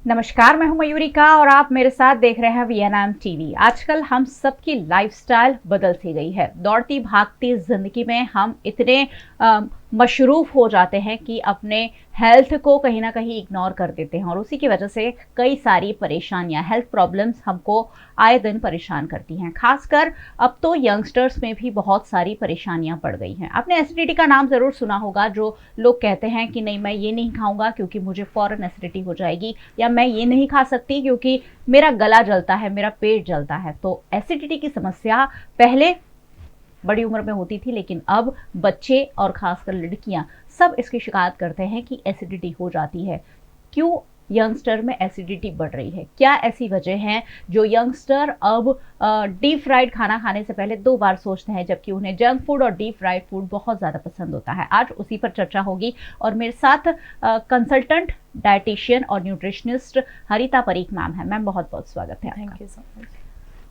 नमस्कार, मैं हूं मयूरिका और आप मेरे साथ देख रहे हैं वीएनएम टीवी। आजकल हम सबकी लाइफस्टाइल बदल सी गई है। दौड़ती भागती जिंदगी में हम इतने मशरूफ हो जाते हैं कि अपने हेल्थ को कहीं ना कहीं इग्नोर कर देते हैं और उसी की वजह से कई सारी परेशानियां, हेल्थ प्रॉब्लम्स हमको आए दिन परेशान करती हैं। खासकर अब तो यंगस्टर्स में भी बहुत सारी परेशानियां बढ़ गई हैं। आपने एसिडिटी का नाम ज़रूर सुना होगा, जो लोग कहते हैं कि नहीं, मैं ये नहीं खाऊंगा क्योंकि मुझे फौरन एसिडिटी हो जाएगी, या मैं ये नहीं खा सकती क्योंकि मेरा गला जलता है, मेरा पेट जलता है। तो एसिडिटी की समस्या पहले बड़ी उम्र में होती थी, लेकिन अब बच्चे और खासकर लड़कियां सब इसकी शिकायत करते हैं कि एसिडिटी हो जाती है। क्यों यंगस्टर में एसिडिटी बढ़ रही है? क्या ऐसी वजह है जो यंगस्टर अब डीप फ्राइड खाना खाने से पहले 2 बार सोचते हैं, जबकि उन्हें जंक फूड और डीप फ्राइड फूड बहुत ज़्यादा पसंद होता है? आज उसी पर चर्चा होगी और मेरे साथ कंसल्टेंट डाइटिशियन और न्यूट्रिशनिस्ट हरिता परीख मैम है। मैम, बहुत बहुत स्वागत है आपका। Thank you so much.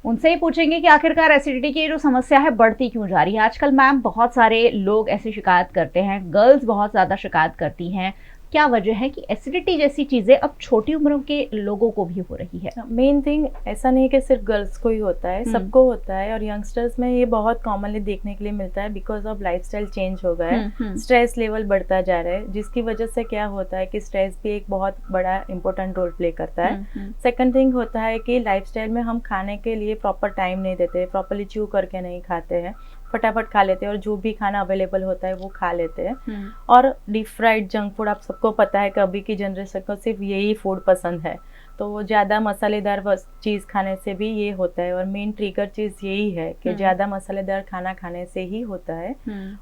उनसे ही पूछेंगे कि आखिरकार एसिडिटी की जो समस्या है बढ़ती क्यों जा रही है। आजकल मैम बहुत सारे लोग ऐसी शिकायत करते हैं, गर्ल्स बहुत ज़्यादा शिकायत करती हैं। क्या वजह है कि एसिडिटी जैसी चीज़ें अब छोटी उम्रों के लोगों को भी हो रही है? मेन थिंग ऐसा नहीं कि सिर्फ गर्ल्स को ही होता है, सबको होता है। और यंगस्टर्स में ये बहुत कॉमनली देखने के लिए मिलता है बिकॉज ऑफ लाइफस्टाइल चेंज हो गया है। स्ट्रेस लेवल बढ़ता जा रहा है, जिसकी वजह से क्या होता है कि स्ट्रेस भी एक बहुत बड़ा इंपॉर्टेंट रोल प्ले करता है। सेकंड थिंग होता है कि लाइफस्टाइल में हम खाने के लिए प्रॉपर टाइम नहीं देते, प्रॉपरली च्यू करके नहीं खाते हैं, फटाफट खा लेते हैं और जो भी खाना अवेलेबल होता है वो खा लेते हैं। और डीप फ्राइड जंक फूड, आप सबको पता है कि अभी की जनरेशन को सिर्फ यही फूड पसंद है, तो वो ज़्यादा मसालेदार चीज़ खाने से भी ये होता है। और मेन ट्रिगर चीज़ यही है कि ज़्यादा मसालेदार खाना खाने से ही होता है।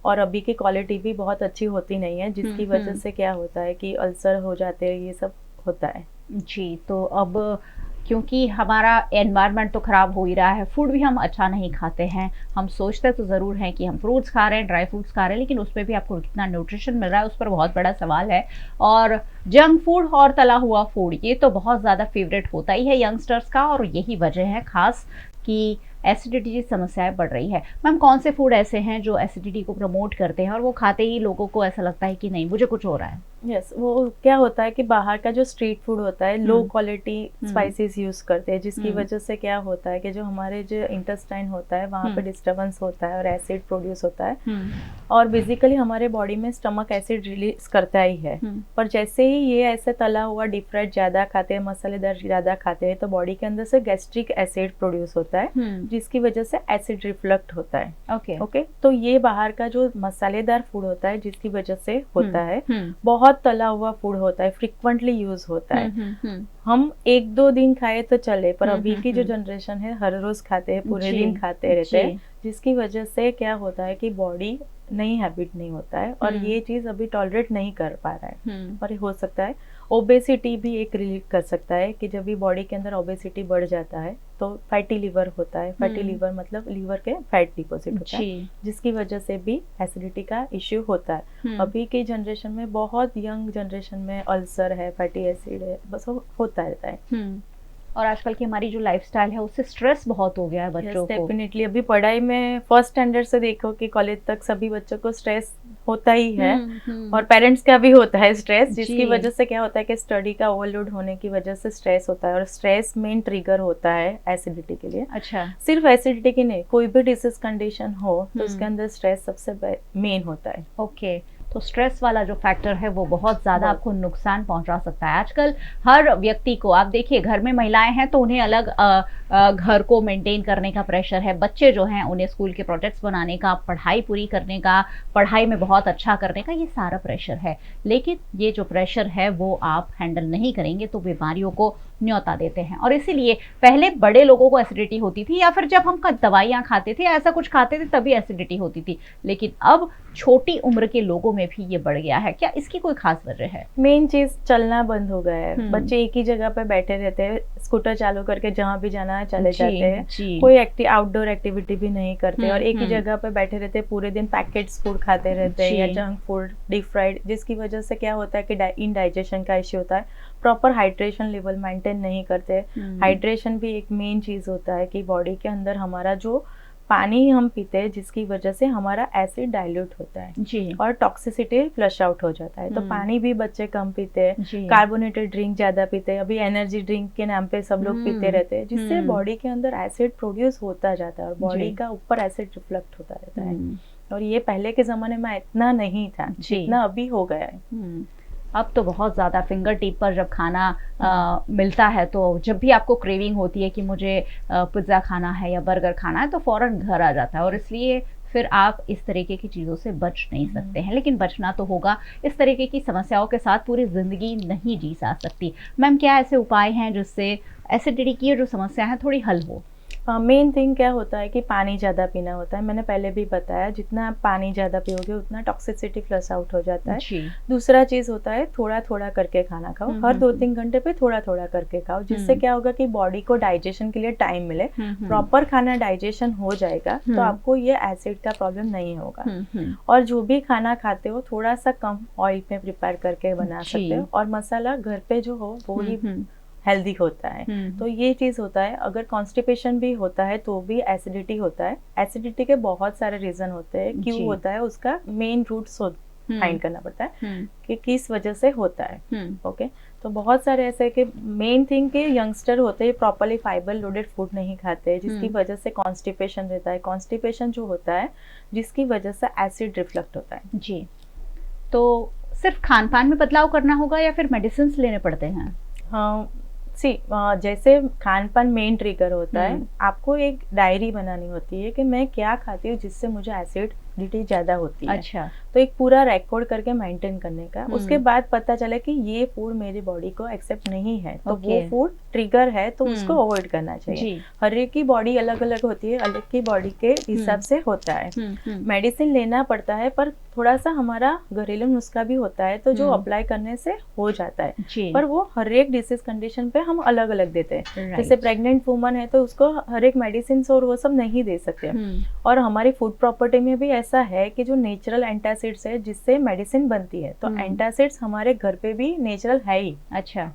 और अभी की क्वालिटी भी बहुत अच्छी होती नहीं है, जिसकी वजह से क्या होता है कि अल्सर हो जाते हैं, ये सब होता है। जी, तो अब क्योंकि हमारा एनवायरनमेंट तो ख़राब हो ही रहा है, फूड भी हम अच्छा नहीं खाते हैं। हम सोचते तो ज़रूर हैं कि हम फ्रूट्स खा रहे हैं, ड्राई फ्रूट्स खा रहे हैं, लेकिन उसमें भी आपको कितना न्यूट्रिशन मिल रहा है, उस पर बहुत बड़ा सवाल है। और जंक फूड और तला हुआ फूड, ये तो बहुत ज़्यादा फेवरेट होता ही है यंगस्टर्स का, और यही वजह है खास कि एसिडिटी की समस्याएं बढ़ रही है। मैम, कौन से फूड ऐसे हैं जो एसिडिटी को प्रमोट करते हैं और वो खाते ही लोगों को ऐसा लगता है कि नहीं, मुझे कुछ हो रहा है? यस, वो क्या होता है कि बाहर का जो स्ट्रीट फूड होता है, लो क्वालिटी स्पाइसेस यूज करते हैं, जिसकी वजह से क्या होता है कि जो हमारे जो इंटेस्टाइन होता है वहाँ पे डिस्टर्बेंस होता है और एसिड प्रोड्यूस होता है। और बेसिकली हमारे बॉडी में स्टमक एसिड रिलीज करता ही है। पर जैसे ही ये ऐसे तला हुआ डीप फ्राइड ज्यादा खाते हैं, मसालेदार ज्यादा खाते हैं, तो बॉडी के अंदर से गैस्ट्रिक एसिड प्रोड्यूस होता है, जिसकी वजह से एसिड रिफ्लक्ट होता है। ओके, तो ये बाहर का जो मसालेदार फूड होता है जिसकी वजह से होता है, बहुत तला हुआ फूड होता है, फ्रिक्वेंटली यूज होता है। हम 1-2 दिन खाए तो चले, पर अभी की जो जनरेशन है हर रोज खाते हैं, पूरे दिन खाते रहते हैं, जिसकी वजह से क्या होता है कि बॉडी नई हैबिट नहीं होता है और ये चीज अभी टॉलरेट नहीं कर पा रहा है। और हो सकता है ओबेसिटी भी एक रिलेट कर सकता है कि जब भी बॉडी के अंदर ओबेसिटी बढ़ जाता है तो फैटी लिवर होता है। फैटी लिवर मतलब लिवर के फैट डिपॉजिट होता है, जिसकी वजह से भी एसिडिटी का इश्यू होता है। अभी की जनरेशन में, बहुत यंग जनरेशन में अल्सर है, फैटी एसिड है, बस होता रहता है। और आजकल की हमारी जो लाइफस्टाइल है उससे स्ट्रेस बहुत हो गया है बच्चों को। डेफिनेटली अभी पढ़ाई में फर्स्ट स्टैंडर्ड से देखो कि कॉलेज तक सभी बच्चों को स्ट्रेस होता ही है। और पेरेंट्स का भी होता है स्ट्रेस, जिसकी वजह से क्या होता है कि स्टडी का ओवरलोड होने की वजह से स्ट्रेस होता है। और स्ट्रेस मेन ट्रिगर होता है एसिडिटी के लिए। अच्छा, सिर्फ एसिडिटी की नहीं, कोई भी डिसीज कंडीशन हो तो उसके अंदर स्ट्रेस सबसे मेन होता है। ओके, तो स्ट्रेस वाला जो फैक्टर है वो बहुत ज़्यादा आपको नुकसान पहुंचा सकता है। आजकल हर व्यक्ति को, आप देखिए, घर में महिलाएं हैं तो उन्हें अलग घर को मेंटेन करने का प्रेशर है, बच्चे जो हैं उन्हें स्कूल के प्रोजेक्ट्स बनाने का, पढ़ाई पूरी करने का, पढ़ाई में बहुत अच्छा करने का, ये सारा प्रेशर है। लेकिन ये जो प्रेशर है वो आप हैंडल नहीं करेंगे तो बीमारियों को न्योता देते हैं। और इसीलिए पहले बड़े लोगों को एसिडिटी होती थी, या फिर जब हम दवाइयाँ खाते थे, ऐसा कुछ खाते थे, तभी एसिडिटी होती थी। लेकिन अब छोटी उम्र के लोगों में भी ये बढ़ गया है। क्या इसकी कोई खास वजह है? मेन चीज चलना बंद हो गया है। बच्चे एक ही जगह पे बैठे रहते हैं, स्कूटर चालू करके जहाँ भी जाना है चले जाते हैं, कोई आउटडोर एक्टिविटी भी नहीं करते और एक ही जगह पे बैठे रहते हैं, पूरे दिन पैकेट्स फूड खाते रहते हैं या जंक फूड, डीप फ्राइड, जिसकी वजह से क्या होता है कि इनडाइजेशन का इश्यू होता है। प्रॉपर हाइड्रेशन लेवल मेंटेन नहीं करते। हाइड्रेशन भी एक मेन चीज होता है कि बॉडी के अंदर हमारा जो पानी हम पीते हैं जिसकी वजह से हमारा एसिड डाइल्यूट होता है जी। और टॉक्सिसिटी फ्लश आउट हो जाता है। तो पानी भी बच्चे कम पीते हैं, कार्बोनेटेड ड्रिंक ज्यादा पीते हैं, अभी एनर्जी ड्रिंक के नाम पे सब लोग पीते रहते हैं, जिससे बॉडी के अंदर एसिड प्रोड्यूस होता जाता है और बॉडी का ऊपर एसिड रिफ्लेक्ट होता रहता है। और ये पहले के जमाने में इतना नहीं था जितना अभी हो गया है। अब तो बहुत ज़्यादा फिंगर टिप पर जब खाना मिलता है, तो जब भी आपको क्रेविंग होती है कि मुझे पिज़्ज़ा खाना है या बर्गर खाना है, तो फ़ौरन घर आ जाता है, और इसलिए फिर आप इस तरीके की चीज़ों से बच नहीं सकते हैं। लेकिन बचना तो होगा, इस तरीके की समस्याओं के साथ पूरी ज़िंदगी नहीं जी जा सकती। मैम, क्या ऐसे उपाय हैं जिससे एसिडिटी की जो समस्या है थोड़ी हल हो? मेन थिंग क्या होता है कि पानी ज़्यादा पीना होता है। मैंने पहले भी बताया, जितना आप पानी ज़्यादा पियोगे उतना टॉक्सिसिटी फ्लश आउट हो जाता है। दूसरा चीज़ होता है थोड़ा थोड़ा करके खाना खाओ, हर 2-3 घंटे पे थोड़ा थोड़ा करके खाओ, जिससे क्या होगा कि बॉडी को डाइजेशन के लिए टाइम मिले, प्रॉपर खाना डाइजेशन हो जाएगा, तो आपको ये एसिड का प्रॉब्लम नहीं होगा। और जो भी खाना खाते हो थोड़ा सा कम ऑयल में प्रिपेयर करके बना सकते हो, और मसाला घर पे जो हो वो ही हेल्दी होता है। तो ये चीज होता है। अगर कॉन्स्टिपेशन भी होता है तो भी एसिडिटी होता है। एसिडिटी के बहुत सारे रीजन होते हैं, क्यों होता है उसका मेन रूट्स फाइंड करना पड़ता है कि किस वजह से होता है। ओके, तो बहुत सारे ऐसे कि मेन थिंग के यंगस्टर होते हैं प्रॉपरली फाइबर लोडेड फूड नहीं खाते, जिसकी वजह से कॉन्स्टिपेशन रहता है। कॉन्स्टिपेशन जो होता है जिसकी वजह से एसिड रिफ्लेक्ट होता है। जी, तो सिर्फ खान पान में बदलाव करना होगा या फिर मेडिसिन लेने पड़ते हैं? हाँ, जैसे खान पान मेन ट्रिगर होता है, आपको एक डायरी बनानी होती है कि मैं क्या खाती हूँ जिससे मुझे एसिडिटी ज्यादा होती है। अच्छा, तो एक पूरा रिकॉर्ड करके मेंटेन करने का, उसके बाद पता चले कि ये फूड मेरी बॉडी को एक्सेप्ट नहीं है, तो वो फूड ट्रिगर है, तो उसको अवॉइड करना चाहिए। हर एक की बॉडी अलग अलग होती है, अलग की बॉडी के हिसाब से होता है। मेडिसिन लेना पड़ता है, पर थोड़ा सा हमारा घरेलू नुस्खा भी होता है, तो जो अप्लाई करने से हो जाता है, पर वो हर एक डिसीज कंडीशन पे हम अलग अलग देते हैं। जैसे प्रेग्नेंट वुमन है तो उसको हर एक मेडिसिन और वो सब नहीं दे सकते। और हमारी फूड प्रॉपर्टी में भी ऐसा है कि जो नेचुरल एंटासिड्स है जिससे मेडिसिन बनती है, तो एंटासिड्स हमारे घर पे भी नेचुरल है ही। अच्छा,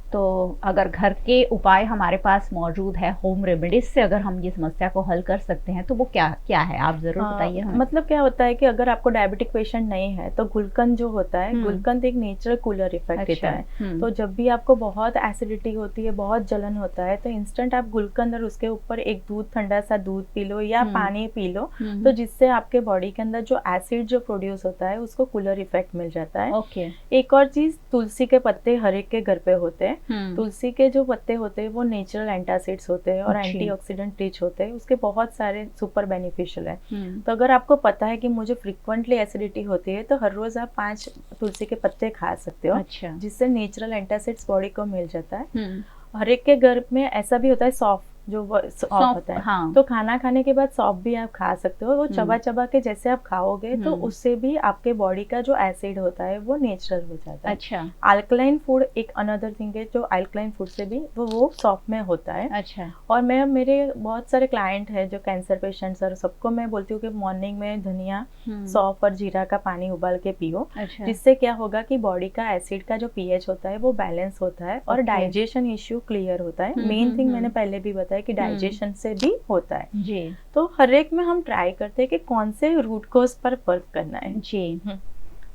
तो अगर घर के उपाय हमारे पास मौजूद है, होम रेमेडीज से अगर हम ये समस्या को हल कर सकते हैं, तो वो क्या क्या है, आप जरूर बताइए हमें। मतलब क्या होता है कि अगर आपको डायबिटिक पेशेंट नहीं है तो गुलकंद जो होता है, गुलकंद एक नेचुरल कूलर इफेक्ट देता है। तो जब भी आपको बहुत एसिडिटी होती है, बहुत जलन होता है, तो इंस्टेंट आप गुलकंद और उसके ऊपर एक ठंडा सा दूध पी लो या पानी पी लो, तो जिससे आपके बॉडी के अंदर जो एसिड जो प्रोड्यूस होता है उसको कूलर इफेक्ट मिल जाता है। एक और चीज, तुलसी के पत्ते हर एक के घर पे होते हैं। तुलसी के जो पत्ते होते हैं वो नेचुरल एंटासिड्स होते हैं और एंटीऑक्सीडेंट रिच होते हैं, उसके बहुत सारे सुपर बेनिफिशियल है। तो अगर आपको पता है कि मुझे फ्रीक्वेंटली एसिडिटी होती है, तो हर रोज आप 5 तुलसी के पत्ते खा सकते हो। अच्छा, जिससे नेचुरल एंटासिड्स बॉडी को मिल जाता है। हर एक के घर में ऐसा भी होता है, सौंफ जो सौंफ होता है। हाँ। तो खाना खाने के बाद सौंफ भी आप खा सकते हो। वो चबा चबा के जैसे आप खाओगे तो उससे भी आपके बॉडी का जो एसिड होता है वो नेचुरल हो जाता है। अच्छा, अल्कलाइन फूड एक अनदर थिंग है, जो अल्कलाइन फूड से भी वो सौंफ में होता है। अच्छा, और मैं मेरे बहुत सारे क्लाइंट हैं जो कैंसर पेशेंट्स, और सबको मैं बोलती हूँ कि मॉर्निंग में धनिया, सौंफ और जीरा का पानी उबाल के पियो। अच्छा, जिससे क्या होगा कि बॉडी का एसिड का जो पीएच होता है वो बैलेंस होता है और डाइजेशन इश्यू क्लियर होता है। मेन थिंग मैंने पहले भी बताया कि डाइजेशन से भी होता है जी। तो हर एक में हम ट्राई करते हैं कि कौन से रूट कोज पर वर्क करना है जी।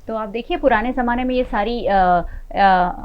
तो आप देखिए, पुराने ज़माने में ये सारी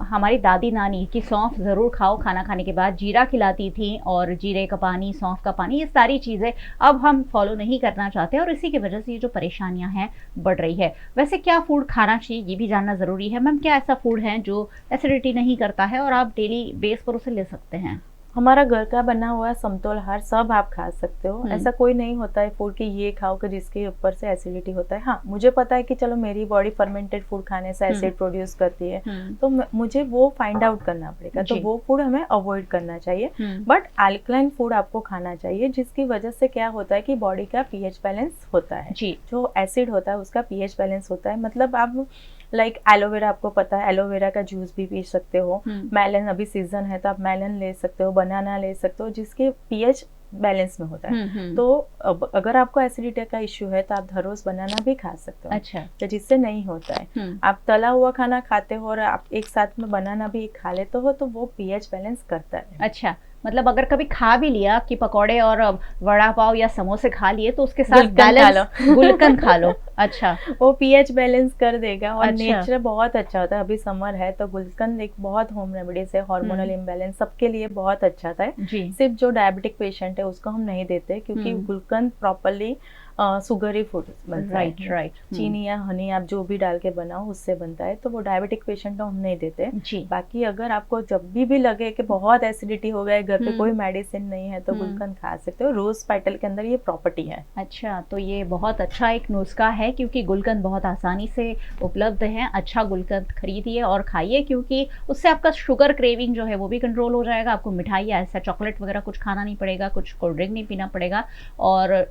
हमारी दादी नानी की सौंफ ज़रूर खाओ खाना खाने के बाद, जीरा खिलाती थी, और जीरे का पानी, सौंफ का पानी, ये सारी चीज़ें अब हम फॉलो नहीं करना चाहते, और इसी की वजह से ये जो परेशानियां हैं बढ़ रही है। वैसे क्या फूड खाना चाहिए ये भी जानना ज़रूरी है। मैम, क्या ऐसा फूड है जो एसिडिटी नहीं करता है और आप डेली बेस पर उसे ले सकते हैं? हमारा घर का बना हुआ समतोल आहार सब आप खा सकते हो। ऐसा कोई नहीं होता है फूड कि ये खाओ कि जिसके ऊपर से एसिडिटी होता है। हाँ, मुझे पता है कि चलो मेरी बॉडी फर्मेंटेड फूड खाने से एसिड प्रोड्यूस करती है, तो मुझे वो फाइंड आउट करना पड़ेगा, तो वो फूड हमें अवॉइड करना चाहिए। बट अल्कलाइन फूड आपको खाना चाहिए, जिसकी वजह से क्या होता है कि बॉडी का पीएच बैलेंस होता है जी। जो एसिड होता है उसका पीएच बैलेंस होता है। मतलब आप लाइक एलोवेरा, आपको पता है एलोवेरा का जूस भी पी सकते हो। मेलन अभी सीजन है तो आप मेलन ले सकते हो, बनाना ले सकते हो, जिसके पीएच बैलेंस में होता है। तो अगर आपको एसिडिटी का इश्यू है तो आप हर रोज बनाना भी खा सकते हो। अच्छा, तो जिससे नहीं होता है। आप तला हुआ खाना खाते हो और आप एक साथ में बनाना भी खा लेते हो, तो वो पीएच बैलेंस करता है। अच्छा, मतलब अगर कभी खा भी लिया कि पकौड़े और वड़ा पाव या समोसे खा लिए तो उसके साथ गुलकंद खा बैलेंस गुलकंद खा लो। अच्छा, वो पीएच बैलेंस कर देगा और अच्छा। नेचर बहुत अच्छा होता है। अभी समर है तो गुलकंद एक बहुत होम रेमेडी से हार्मोनल इम्बैलेंस सबके लिए बहुत अच्छा होता है। जी। सिर्फ जो डायबिटिक पेशेंट है उसको हम नहीं देते, क्योंकि गुलकंद प्रॉपरली सुगरी फूड बनता राइट है। राइट। चीनी या हनी आप जो भी डाल के बनाओ उससे बनता है, तो वो डायबिटिक पेशेंट को हम नहीं देते। जी। बाकी अगर आपको जब भी लगे कि बहुत एसिडिटी हो गया है, घर पे कोई मेडिसिन नहीं है, तो गुलकंद खा सकते हो। रोज पेटल के अंदर ये प्रॉपर्टी है। अच्छा, तो ये बहुत अच्छा एक नुस्खा है क्योंकि गुलकंद बहुत आसानी से उपलब्ध है। अच्छा गुलकंद खरीदिए और खाइए, क्योंकि उससे आपका शुगर क्रेविंग जो है वो भी कंट्रोल हो जाएगा। आपको मिठाई या ऐसा चॉकलेट वगैरह कुछ खाना नहीं पड़ेगा, कुछ कोल्ड ड्रिंक नहीं पीना पड़ेगा। और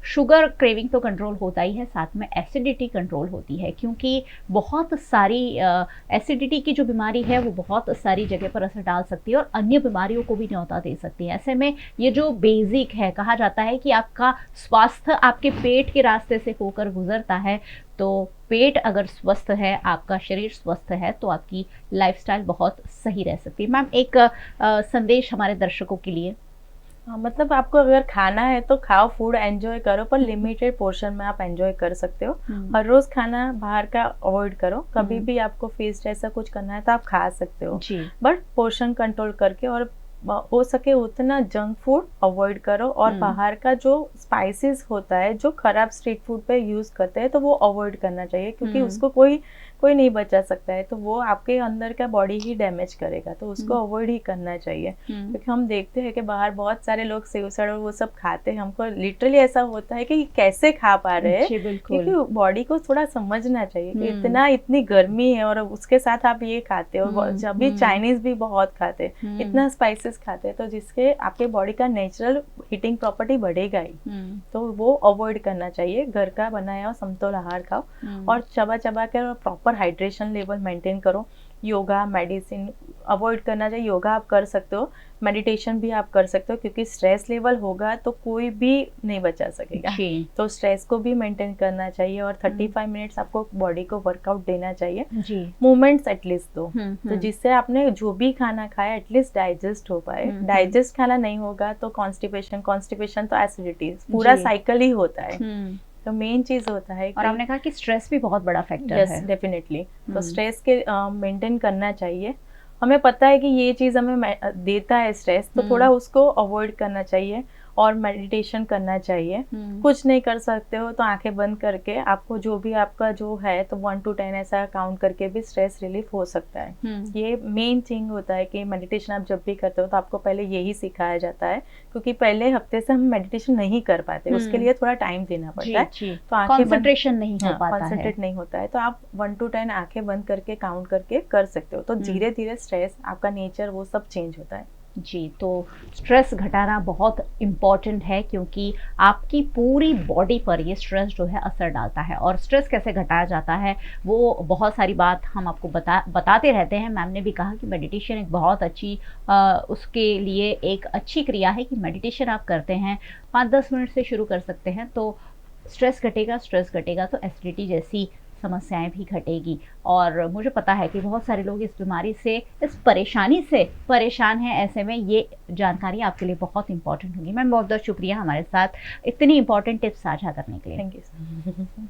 शुगर क्रेविंग तो कंट्रोल होता ही है, साथ में एसिडिटी कंट्रोल होती है, क्योंकि बहुत सारी एसिडिटी की जो बीमारी है वो बहुत सारी जगह पर असर डाल सकती है और अन्य बीमारियों को भी न्योता दे सकती है। ऐसे में ये जो बेसिक है, कहा जाता है कि आपका स्वास्थ्य आपके पेट के रास्ते से होकर गुजरता है, तो पेट अगर स्वस्थ है, आपका शरीर स्वस्थ है, तो आपकी लाइफस्टाइल बहुत सही रह सकती है। मैम, एक संदेश हमारे दर्शकों के लिए। हाँ, मतलब आपको अगर खाना है तो खाओ, फूड एंजॉय करो, पर लिमिटेड पोर्शन में आप एंजॉय कर सकते हो। हर रोज खाना बाहर का अवॉइड करो। कभी भी आपको फीस्ट ऐसा कुछ करना है तो आप खा सकते हो, बट पोर्शन कंट्रोल करके। और हो सके उतना जंक फूड अवॉइड करो, और बाहर का जो स्पाइसेस होता है जो खराब स्ट्रीट फूड पे यूज करते हैं तो वो अवॉइड करना चाहिए, क्योंकि उसको कोई नहीं बचा सकता है, तो वो आपके अंदर का बॉडी ही डैमेज करेगा, तो उसको अवॉइड ही करना चाहिए। क्योंकि हम देखते हैं कि बाहर बहुत सारे लोग सेवसड़ और वो सब खाते हैं, हमको लिटरली ऐसा होता है कि कैसे खा पा रहे हैं, क्योंकि बॉडी को थोड़ा समझना चाहिए कि इतनी गर्मी है और उसके साथ आप ये खाते हो। जब भी चाइनीज भी बहुत खाते हैं, इतना स्पाइसेस खाते हैं, तो जिसके आपके बॉडी का नेचुरल हीटिंग प्रॉपर्टी बढ़ेगा ही, तो वो अवॉइड करना चाहिए। घर का बनाया हुआ समतोल आहार खाओ और चबा चबा कर प्रॉपर हाइड्रेशन लेवल मेंटेन करो। योगा मेडिसिन अवॉइड करना चाहिए। योगा आप कर सकते हो, मेडिटेशन भी आप कर सकते हो, क्योंकि स्ट्रेस लेवल होगा तो कोई भी नहीं बचा सकेगा, तो स्ट्रेस को भी मेंटेन करना चाहिए। और 35 मिनट्स आपको बॉडी को वर्कआउट देना चाहिए। मूवमेंट्स एटलीस्ट दो, तो जिससे आपने जो भी खाना खाया एटलीस्ट डाइजेस्ट हो पाए। डाइजेस्ट खाना नहीं होगा तो कॉन्स्टिपेशन तो एसिडिटी, पूरा साइकिल ही होता है। तो मेन चीज होता है और आपने कहा कि स्ट्रेस भी बहुत बड़ा फैक्टर है। Yes, definitely. तो स्ट्रेस के मेंटेन करना चाहिए। हमें पता है कि ये चीज हमें देता है स्ट्रेस, तो थोड़ा उसको अवॉइड करना चाहिए और मेडिटेशन करना चाहिए। कुछ नहीं कर सकते हो तो आंखें बंद करके आपको जो भी आपका जो है तो 1 to 10 ऐसा काउंट करके भी स्ट्रेस रिलीफ हो सकता है। ये मेन थिंग होता है कि मेडिटेशन आप जब भी करते हो तो आपको पहले यही सिखाया जाता है, क्योंकि पहले हफ्ते से हम मेडिटेशन नहीं कर पाते, उसके लिए थोड़ा टाइम देना पड़ता है, तो आंखें कंसंट्रेशन नहीं हो पाता है, कंसंट्रेट नहीं होता है। तो आप 1 to 10 आंखें बंद करके काउंट करके कर सकते हो, तो धीरे धीरे स्ट्रेस आपका नेचर वो सब चेंज होता है। जी, तो स्ट्रेस घटाना बहुत इम्पॉर्टेंट है, क्योंकि आपकी पूरी बॉडी पर ये स्ट्रेस जो है असर डालता है। और स्ट्रेस कैसे घटाया जाता है वो बहुत सारी बात हम आपको बताते रहते हैं। मैम ने भी कहा कि मेडिटेशन एक बहुत अच्छी उसके लिए एक अच्छी क्रिया है कि मेडिटेशन आप करते हैं, 5-10 मिनट से शुरू कर सकते हैं, तो स्ट्रेस घटेगा तो एसिडिटी जैसी समस्याएं भी घटेगी। और मुझे पता है कि बहुत सारे लोग इस बीमारी से, इस परेशानी से परेशान हैं। ऐसे में ये जानकारी आपके लिए बहुत इंपॉर्टेंट होगी। मैम, बहुत बहुत शुक्रिया हमारे साथ इतनी इंपॉर्टेंट टिप्स साझा करने के लिए। Thank you.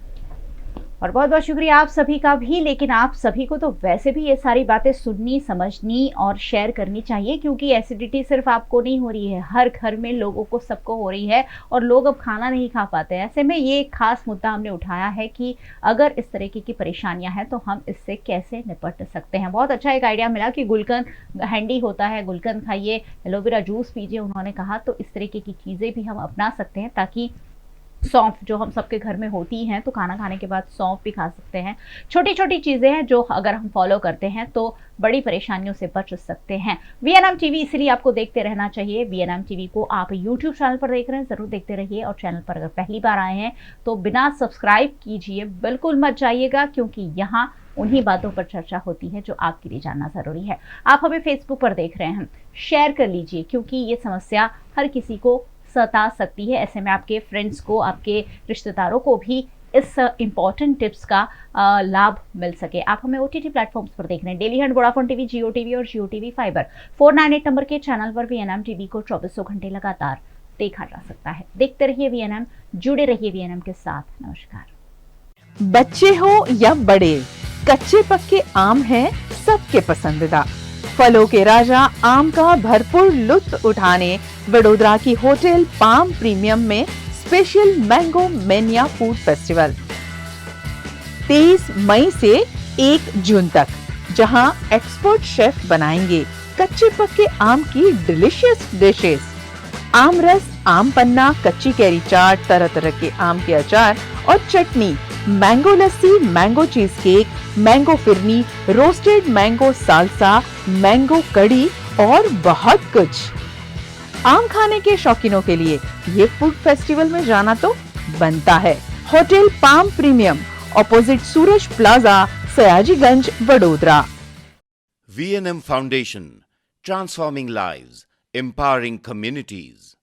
और बहुत बहुत शुक्रिया आप सभी का भी। लेकिन आप सभी को तो वैसे भी ये सारी बातें सुननी, समझनी और शेयर करनी चाहिए, क्योंकि एसिडिटी सिर्फ आपको नहीं हो रही है, हर घर में लोगों को, सबको हो रही है, और लोग अब खाना नहीं खा पाते हैं। ऐसे में ये एक खास मुद्दा हमने उठाया है कि अगर इस तरीके की परेशानियां हैं तो हम इससे कैसे निपट सकते हैं। बहुत अच्छा एक आइडिया मिला कि गुलकंद हैंडी होता है, गुलकंद खाइए, एलोवेरा जूस पीजिए उन्होंने कहा, तो इस तरीके की चीज़ें भी हम अपना सकते हैं, ताकि सौंफ जो हम सबके घर में होती हैं, तो खाना खाने के बाद सौंफ भी खा सकते हैं। छोटी छोटी चीज़ें हैं जो अगर हम फॉलो करते हैं तो बड़ी परेशानियों से बच सकते हैं। VNM TV इसलिए आपको देखते रहना चाहिए। VNM TV को आप YouTube चैनल पर देख रहे हैं, ज़रूर देखते रहिए। और चैनल पर अगर पहली बार आए हैं तो बिना सब्सक्राइब कीजिए, बिल्कुल मत जाइएगा, क्योंकि यहाँ उन्हीं बातों पर चर्चा होती है जो आपके लिए जानना ज़रूरी है। आप हमें फेसबुक पर देख रहे हैं, शेयर कर लीजिए, क्योंकि ये समस्या हर किसी को सता सकती है। ऐसे में आपके फ्रेंड्स को, आपके रिश्तेदारों को भी इस इम्पॉर्टेंट टिप्स का लाभ मिल सके। आप हमें OTT प्लेटफॉर्म्स पर देख रहे हैं, डेली हंट, वोडाफोन टीवी, जियो टीवी और जियो टीवी फाइबर 498 नंबर के चैनल पर VNM टीवी को 24 घंटे लगातार देखा जा सकता है। देखते रहिए VNM, जुड़े रहिए VNM के साथ। नमस्कार। बच्चे हो या बड़े, कच्चे पक्के आम हैं सबके पसंदीदा। फलों के राजा आम का भरपूर लुत्फ उठाने वडोदरा की होटल पाम प्रीमियम में special mango mania food festival 23 मई से 1 जून तक, जहां एक्सपर्ट शेफ बनाएंगे कच्चे पक्के आम की डिलीशियस डिशेस। आम रस, आम पन्ना, कच्ची कैरी चाट, तरह तरह के आम के अचार और चटनी, mango lassi, mango cheesecake, mango phirni, roasted mango salsa, mango kadhi और बहुत कुछ। आम खाने के शौकीनों के लिए ये फूड फेस्टिवल में जाना तो बनता है। Hotel Palm Premium, opposite Suraj Plaza, Sayajiganj, Vadodara. VNM Foundation, transforming lives, empowering communities.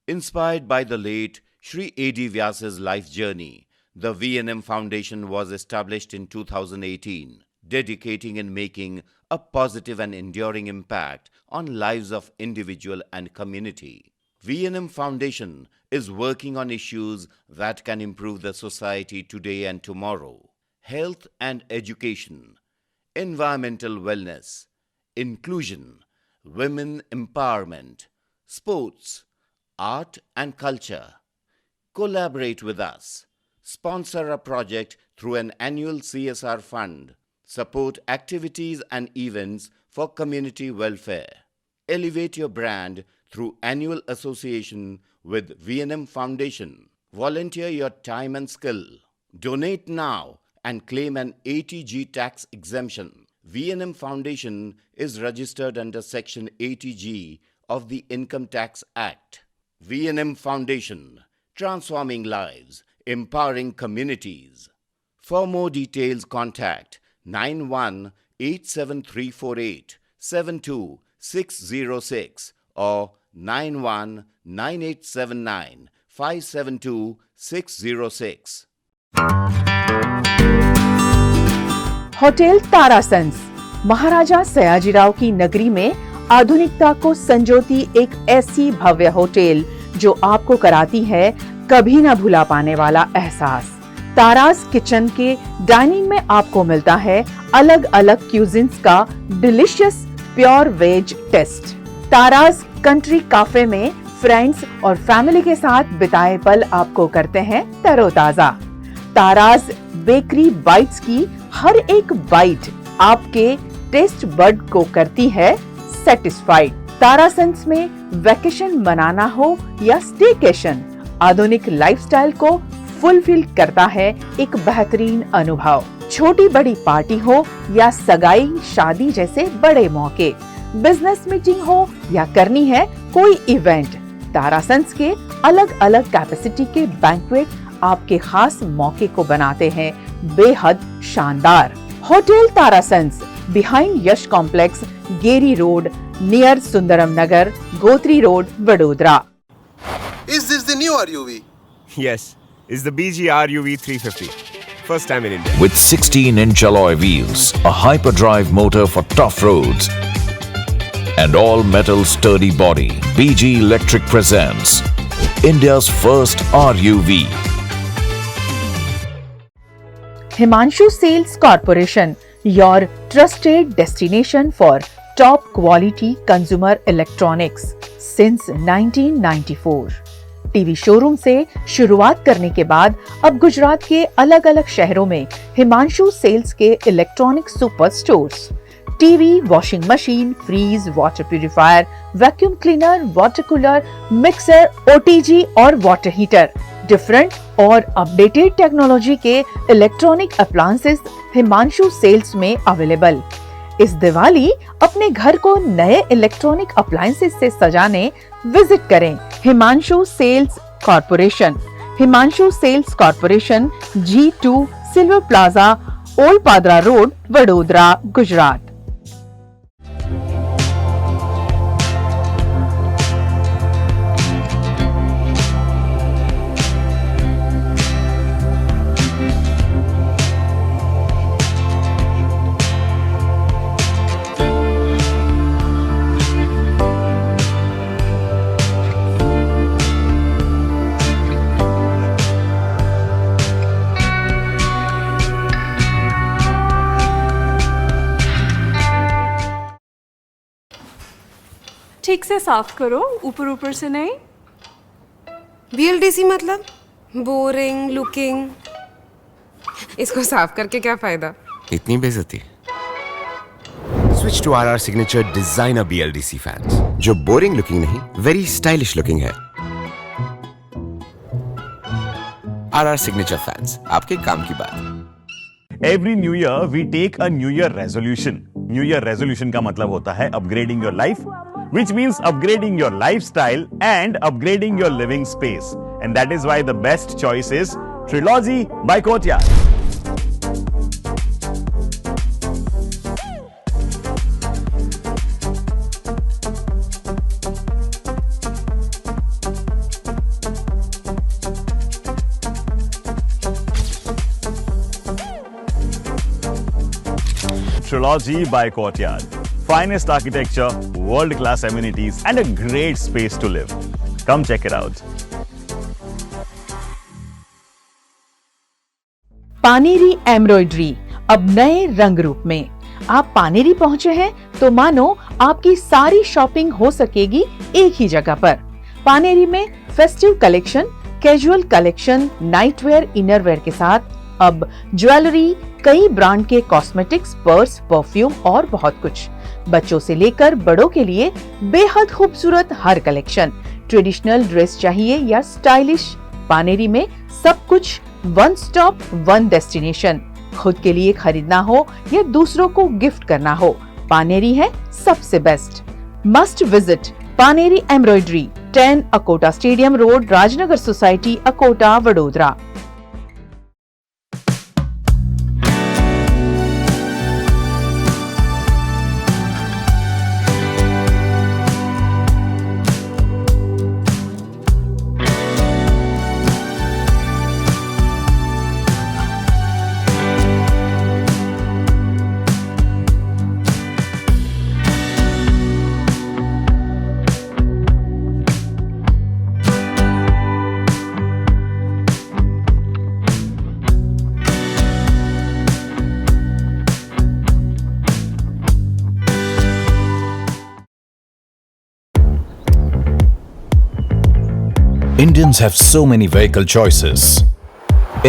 Inspired by the late Shri A.D. Vyas's life journey, the VNM Foundation was established in 2018, dedicating and making a positive and enduring impact on lives of individual and community. VNM Foundation is working on issues that can improve the society today and tomorrow: health and education, environmental wellness, inclusion, women empowerment, sports, art and culture. Collaborate with us. Sponsor a project through an annual CSR fund. Support activities and events for community welfare. Elevate your brand through annual association with VNM Foundation. Volunteer your time and skill. Donate now and claim an ATG tax exemption. VNM Foundation is registered under Section 80G of the Income Tax Act. VNM Foundation, transforming lives, empowering communities. For more details, contact 918734872606 or 919879572606. Hotel तारासंस, महाराजा सयाजीराव की नगरी में आधुनिकता को संजोती एक ऐसी भव्य hotel जो आपको कराती है कभी ना भुला पाने वाला एहसास। तारास किचन के डाइनिंग में आपको मिलता है अलग अलग क्यूजिन्स का delicious pure veg taste. Taras country cafe में फ्रेंड्स और फैमिली के साथ बिताए पल आपको करते हैं तरोताजा। तारास बेकरी बाइट्स की हर एक बाइट आपके टेस्ट बड को करती है सेटिस्फाइड। तारासंस में वैकेशन मनाना हो या स्टेकेशन, आधुनिक लाइफस्टाइल को फुलफिल करता है एक बेहतरीन अनुभव। छोटी बड़ी पार्टी हो या सगाई शादी जैसे बड़े मौके, बिजनेस मीटिंग हो या करनी है कोई इवेंट, तारासंस के अलग अलग कैपेसिटी के बैंक्वेट आपके खास मौके को बनाते हैं बेहद शानदार। Hotel Tarasons, behind Yash complex, Geri road, near Sundaram Nagar, Gotri road, Vadodara. Is this the new RUV? Yes, it's the BG RUV 350. First time in India. With 16-inch alloy wheels, a hyperdrive motor for tough roads, and all-metal sturdy body, BG Electric presents India's first RUV. Himanshu Sales Corporation, your trusted destination for top quality consumer electronics since 1994. TV showroom से शुरुआत करने के बाद अब गुजरात के अलग अलग शहरों में हिमांशु सेल्स के electronic super stores, TV, washing machine, fridge, water purifier, vacuum cleaner, water cooler, mixer, OTG और वाटर हीटर, डिफरेंट और अपडेटेड टेक्नोलॉजी के इलेक्ट्रॉनिक अप्लायंसेस हिमांशु सेल्स में अवेलेबल। इस दिवाली अपने घर को नए इलेक्ट्रॉनिक अप्लायंसेस से सजाने विजिट करें Himanshu sales corporation. Himanshu sales corporation, G2 silver plaza, old Padra road, Vadodara, Gujarat. ठीक से साफ करो, ऊपर ऊपर से नहीं। BLDC मतलब बोरिंग लुकिंग। इसको साफ करके क्या फायदा? इतनी बेइज्जती। Switch to RR Signature Designer BLDC fans, जो बोरिंग लुकिंग नहीं, वेरी स्टाइलिश लुकिंग है। RR Signature fans, आपके काम की बात। Every new year we take a New Year resolution. New Year resolution का मतलब होता है upgrading your life, which means upgrading your lifestyle and upgrading your living space. And that is why the best choice is Trilogy by Courtyard. Trilogy by Courtyard. Finest architecture, world-class amenities, and a great space to live. Come check it out. Paneri embroidery अब नए रंग रूप में। आप पानेरी पहुंचे हैं तो मानो आपकी सारी शॉपिंग हो सकेगी एक ही जगह पर। पानेरी में festive collection, casual collection, nightwear, innerwear के साथ अब ज्वेलरी, कई ब्रांड के कॉस्मेटिक्स, पर्स, परफ्यूम और बहुत कुछ। बच्चों से लेकर बड़ों के लिए बेहद खूबसूरत हर कलेक्शन। ट्रेडिशनल ड्रेस चाहिए या स्टाइलिश, पानेरी में सब कुछ वन स्टॉप वन डेस्टिनेशन। खुद के लिए खरीदना हो या दूसरों को गिफ्ट करना हो, पानेरी है सबसे best. Must visit Paneri embroidery, 10 Akota stadium road, Rajnagar society, Akota, Vadodara. Indians have so many vehicle choices.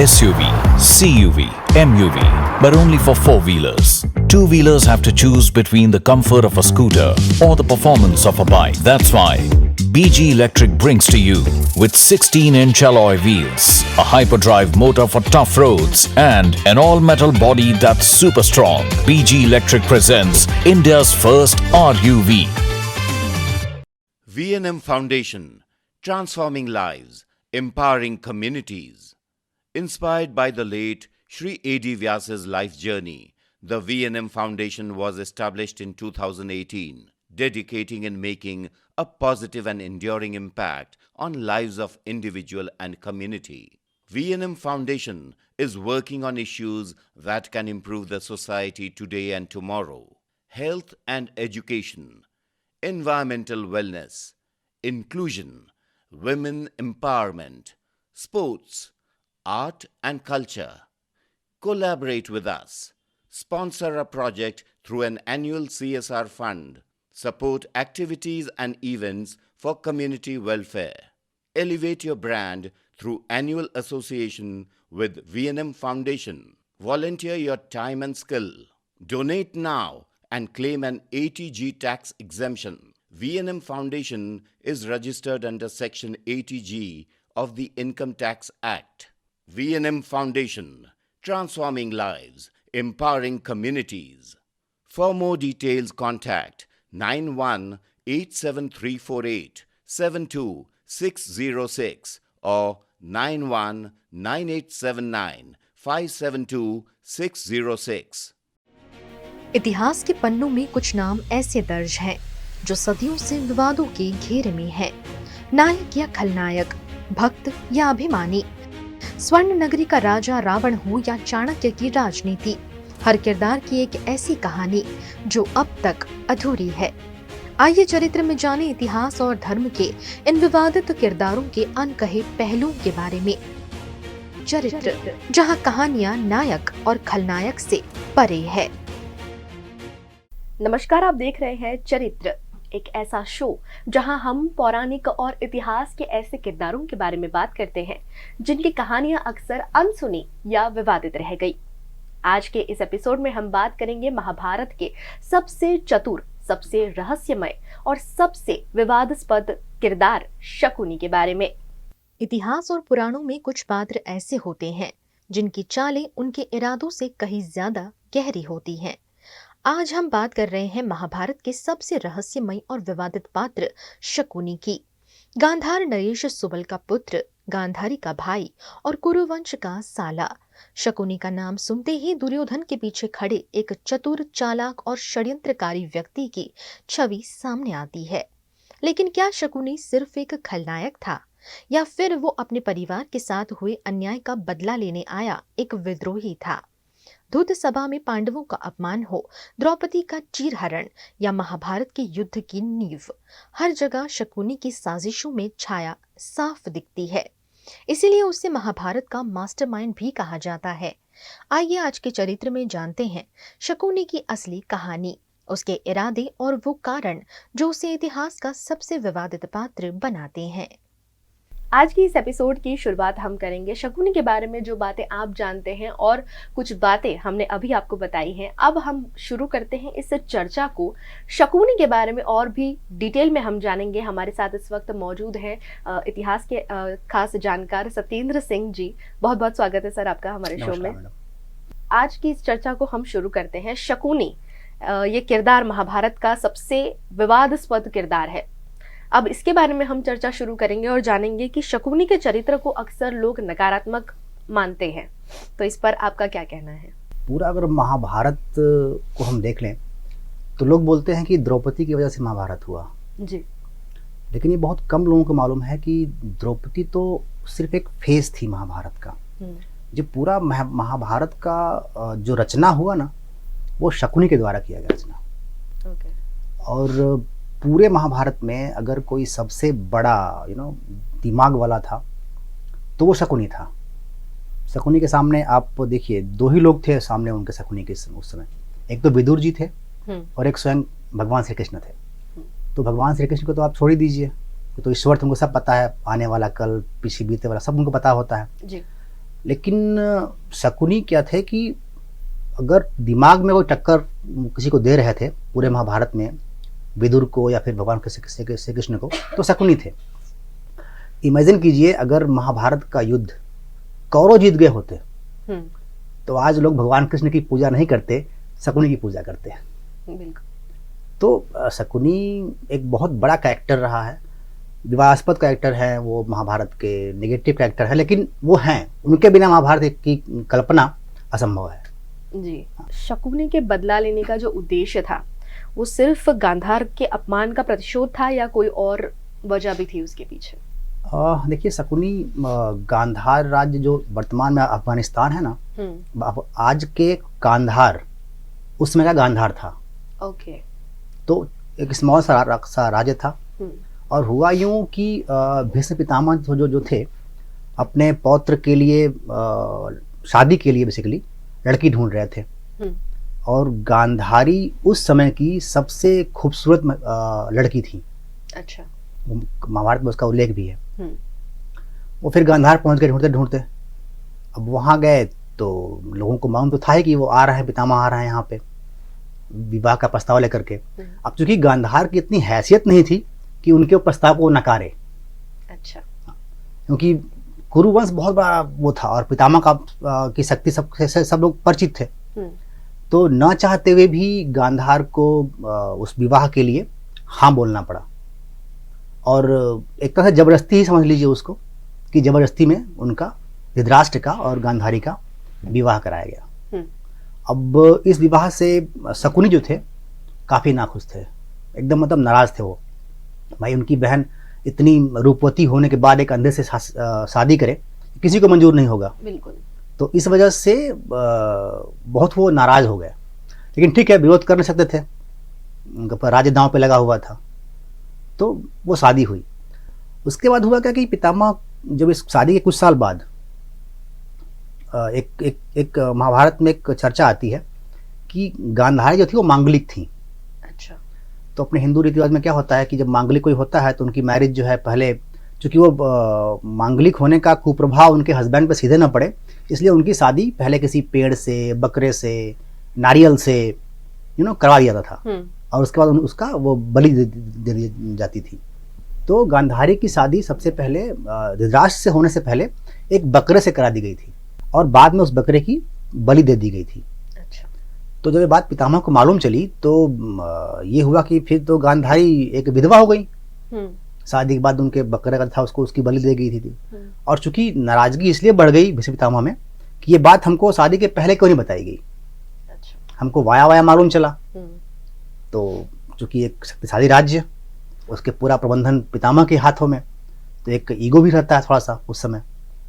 SUV, CUV, MUV, but only for four-wheelers. Two-wheelers have to choose between the comfort of a scooter or the performance of a bike. That's why BG Electric brings to you with 16-inch alloy wheels, a hyperdrive motor for tough roads, and an all-metal body that's super strong. BG Electric presents India's first RUV. V&M Foundation, transforming lives, empowering communities. Inspired by the late Shri A.D. Vyas's life journey, the V&M Foundation was established in 2018, dedicating and making a positive and enduring impact on lives of individual and community. V&M Foundation is working on issues that can improve the society today and tomorrow. Health and education, environmental wellness, inclusion, women empowerment, sports, art and culture. Collaborate with us. Sponsor a project through an annual CSR fund. Support activities and events for community welfare. Elevate your brand through annual association with V&M Foundation. Volunteer your time and skill. Donate now and claim an ATG tax exemption. V&M Foundation is registered under Section 80G of the Income Tax Act. V&M Foundation, transforming lives, empowering communities. For more details, contact 918734872606 or 919879572606. इतिहास के पन्नों में कुछ नाम ऐसे दर्ज हैं जो सदियों से विवादों के घेरे में है। नायक या खलनायक, भक्त या अभिमानी, स्वर्ण नगरी का राजा रावण हो या चाणक्य की राजनीति, हर किरदार की एक ऐसी कहानी जो अब तक अधूरी है। आइए चरित्र में जाने इतिहास और धर्म के इन विवादित किरदारों के अनकहे पहलुओं के बारे में। चरित्र, जहां कहानियां नायक और खलनायक से परे है। नमस्कार, आप देख रहे हैं चरित्र, एक ऐसा शो जहां हम पौराणिक और इतिहास के ऐसे किरदारों के बारे में बात करते हैं जिनकी कहानियां अक्सर अनसुनी या विवादित रह गई। आज के इस एपिसोड में हम बात करेंगे महाभारत के सबसे चतुर, सबसे रहस्यमय और सबसे विवादास्पद किरदार शकुनी के बारे में। इतिहास और पुराणों में कुछ पात्र ऐसे होते हैं जिनकी चालें उनके इरादों से कहीं ज्यादा गहरी होती हैं। आज हम बात कर रहे हैं महाभारत के सबसे रहस्यमय और विवादित पात्र शकुनी की। गांधार नरेश सुबल का पुत्र, गांधारी का भाई और कुरुवंश का साला। शकुनी का नाम सुनते ही दुर्योधन के पीछे खड़े एक चतुर, चालाक और षड्यंत्रकारी व्यक्ति की छवि सामने आती है। लेकिन क्या शकुनी सिर्फ एक खलनायक था या फिर वो अपने परिवार के साथ हुए अन्याय का बदला लेने आया एक विद्रोही था? धूत सभा में पांडवों का अपमान हो, द्रौपदी का चीरहरण या महाभारत के युद्ध की नींव, हर जगह शकुनी की साजिशों में छाया साफ दिखती है। इसीलिए उसे महाभारत का मास्टरमाइंड भी कहा जाता है। आइए आज के चरित्र में जानते हैं शकुनी की असली कहानी, उसके इरादे और वो कारण जो उसे इतिहास का सबसे विवादित पात्र बनाते हैं। आज की इस एपिसोड की शुरुआत हम करेंगे शकुनी के बारे में, जो बातें आप जानते हैं और कुछ बातें हमने अभी आपको बताई हैं। अब हम शुरू करते हैं इस चर्चा को। शकुनी के बारे में और भी डिटेल में हम जानेंगे। हमारे साथ इस वक्त मौजूद हैं इतिहास के खास जानकार सत्येंद्र सिंह जी। बहुत बहुत स्वागत है सर आपका हमारे शो में। आज की इस चर्चा को हम शुरू करते हैं। शकुनी ये किरदार महाभारत का सबसे विवादास्पद किरदार है। अब इसके बारे में हम चर्चा शुरू करेंगे और जानेंगे कि शकुनी के चरित्र को अक्सर लोग नकारात्मक मानते हैं, तो इस पर आपका क्या कहना है? पूरा अगर महाभारत को हम देख लें तो लोग बोलते हैं कि द्रौपदी की वजह से महाभारत हुआ जी, लेकिन ये बहुत कम लोगों को मालूम है कि द्रौपदी तो सिर्फ एक फेज थी महाभारत का। जो पूरा महाभारत का जो रचना हुआ ना, वो शकुनी के द्वारा किया गया रचना। और पूरे महाभारत में अगर कोई सबसे बड़ा दिमाग वाला था तो वो शकुनी था। शकुनी के सामने आप देखिए, दो ही लोग थे सामने उनके शकुनी के उस समय। एक तो विदुर जी थे और एक स्वयं भगवान श्री कृष्ण थे। तो भगवान श्री कृष्ण को तो आप छोड़ ही दीजिए, तो ईश्वर तुमको सब पता है, आने वाला कल, पीछे बीते वाला सब उनको पता होता है जी। लेकिन शकुनी क्या थे कि अगर दिमाग में कोई टक्कर किसी को दे रहे थे पूरे महाभारत में, विदुर को या फिर भगवान श्री कृष्ण को, तो शकुनी थे। इमेजिन कीजिए अगर महाभारत का युद्ध कौरव जीत गए होते तो आज लोग भगवान कृष्ण की पूजा नहीं करते, शकुनी की पूजा करते हैं। बिल्कुल। तो शकुनी एक बहुत बड़ा कैरेक्टर रहा है, विवादास्पद कैरेक्टर है, वो महाभारत के नेगेटिव कैरेक्टर है, लेकिन वो हैं, उनके बिना महाभारत की कल्पना असंभव है जी। शकुनी के बदला लेने का जो उद्देश्य था वो सिर्फ गांधार के अपमान का प्रतिशोध था या कोई और वजह भी थी उसके पीछे? देखिए, शकुनी गांधार राज्य जो वर्तमान में अफगानिस्तान है ना, आज के गांधार उस समय का गांधार था। ओके। तो एक स्मॉल सा राज्य था। और हुआ यूं कि भीष्म पितामह जो थे अपने पौत्र के लिए शादी के लिए बेसिकली लड़की ढूंढ रहे थे। और गांधारी उस समय की सबसे खूबसूरत लड़की थी। अच्छा। महाभारत में उसका उल्लेख भी है। वो फिर गांधार पहुंच गए ढूंढते ढूंढते। अब वहां गए तो लोगों को मालूम तो था ही कि वो आ रहे हैं, पितामह आ रहे हैं यहाँ पे विवाह का प्रस्ताव लेकर के। अब चूंकि गांधार की इतनी हैसियत नहीं थी कि उनके प्रस्ताव को नकारे। अच्छा। क्योंकि कुरुवंश बहुत बड़ा वो था और पितामह का की शक्ति सब लोग परिचित थे। तो न चाहते हुए भी गांधार को उस विवाह के लिए हाँ बोलना पड़ा। और एक तरह से जबरदस्ती ही समझ लीजिए उसको, कि जबरदस्ती में उनका धृतराष्ट्र का और गांधारी का विवाह कराया गया। अब इस विवाह से शकुनी जो थे काफ़ी नाखुश थे, एकदम मतलब नाराज थे वो। भाई उनकी बहन इतनी रूपवती होने के बाद एक अंधे से शादी करे, किसी को मंजूर नहीं होगा। बिल्कुल। तो इस वजह से बहुत वो नाराज हो गए। लेकिन ठीक है, विरोध कर नहीं सकते थे, उनका राज्य दांव पे लगा हुआ था। तो वो शादी हुई। उसके बाद हुआ क्या कि पितामह जब इस शादी के कुछ साल बाद एक महाभारत में एक चर्चा आती है कि गांधारी जो थी वो मांगलिक थी। अच्छा। तो अपने हिंदू रीति रिवाज में क्या होता है कि जब मांगलिक कोई होता है तो उनकी मैरिज जो है पहले, चूंकि वो मांगलिक होने का कुप्रभाव उनके हस्बैंड पे सीधे ना पड़े, इसलिए उनकी शादी पहले किसी पेड़ से, बकरे से, नारियल से करवा दिया था। और उसके बाद उसका वो बलि दे दी जाती थी। तो गांधारी की शादी सबसे पहले धृतराष्ट्र से होने से पहले एक बकरे से करा दी गई थी और बाद में उस बकरे की बलि दे दी गई थी। अच्छा। तो जब ये बात पितामह को मालूम चली तो ये हुआ कि फिर तो गांधारी एक विधवा हो गई। शादी के बाद उनके बकरे का था उसको उसकी बलि दे गई थी। और चूंकि नाराजगी इसलिए बढ़ गई भीष्म पितामह में कि ये बात हमको शादी के पहले क्यों नहीं बताई गई। अच्छा। हमको वाया वाया मालूम चला। तो चूंकि एक शक्तिशाली राज्य, उसके पूरा प्रबंधन पितामह के हाथों में, तो एक ईगो भी रहता है थोड़ा सा उस समय।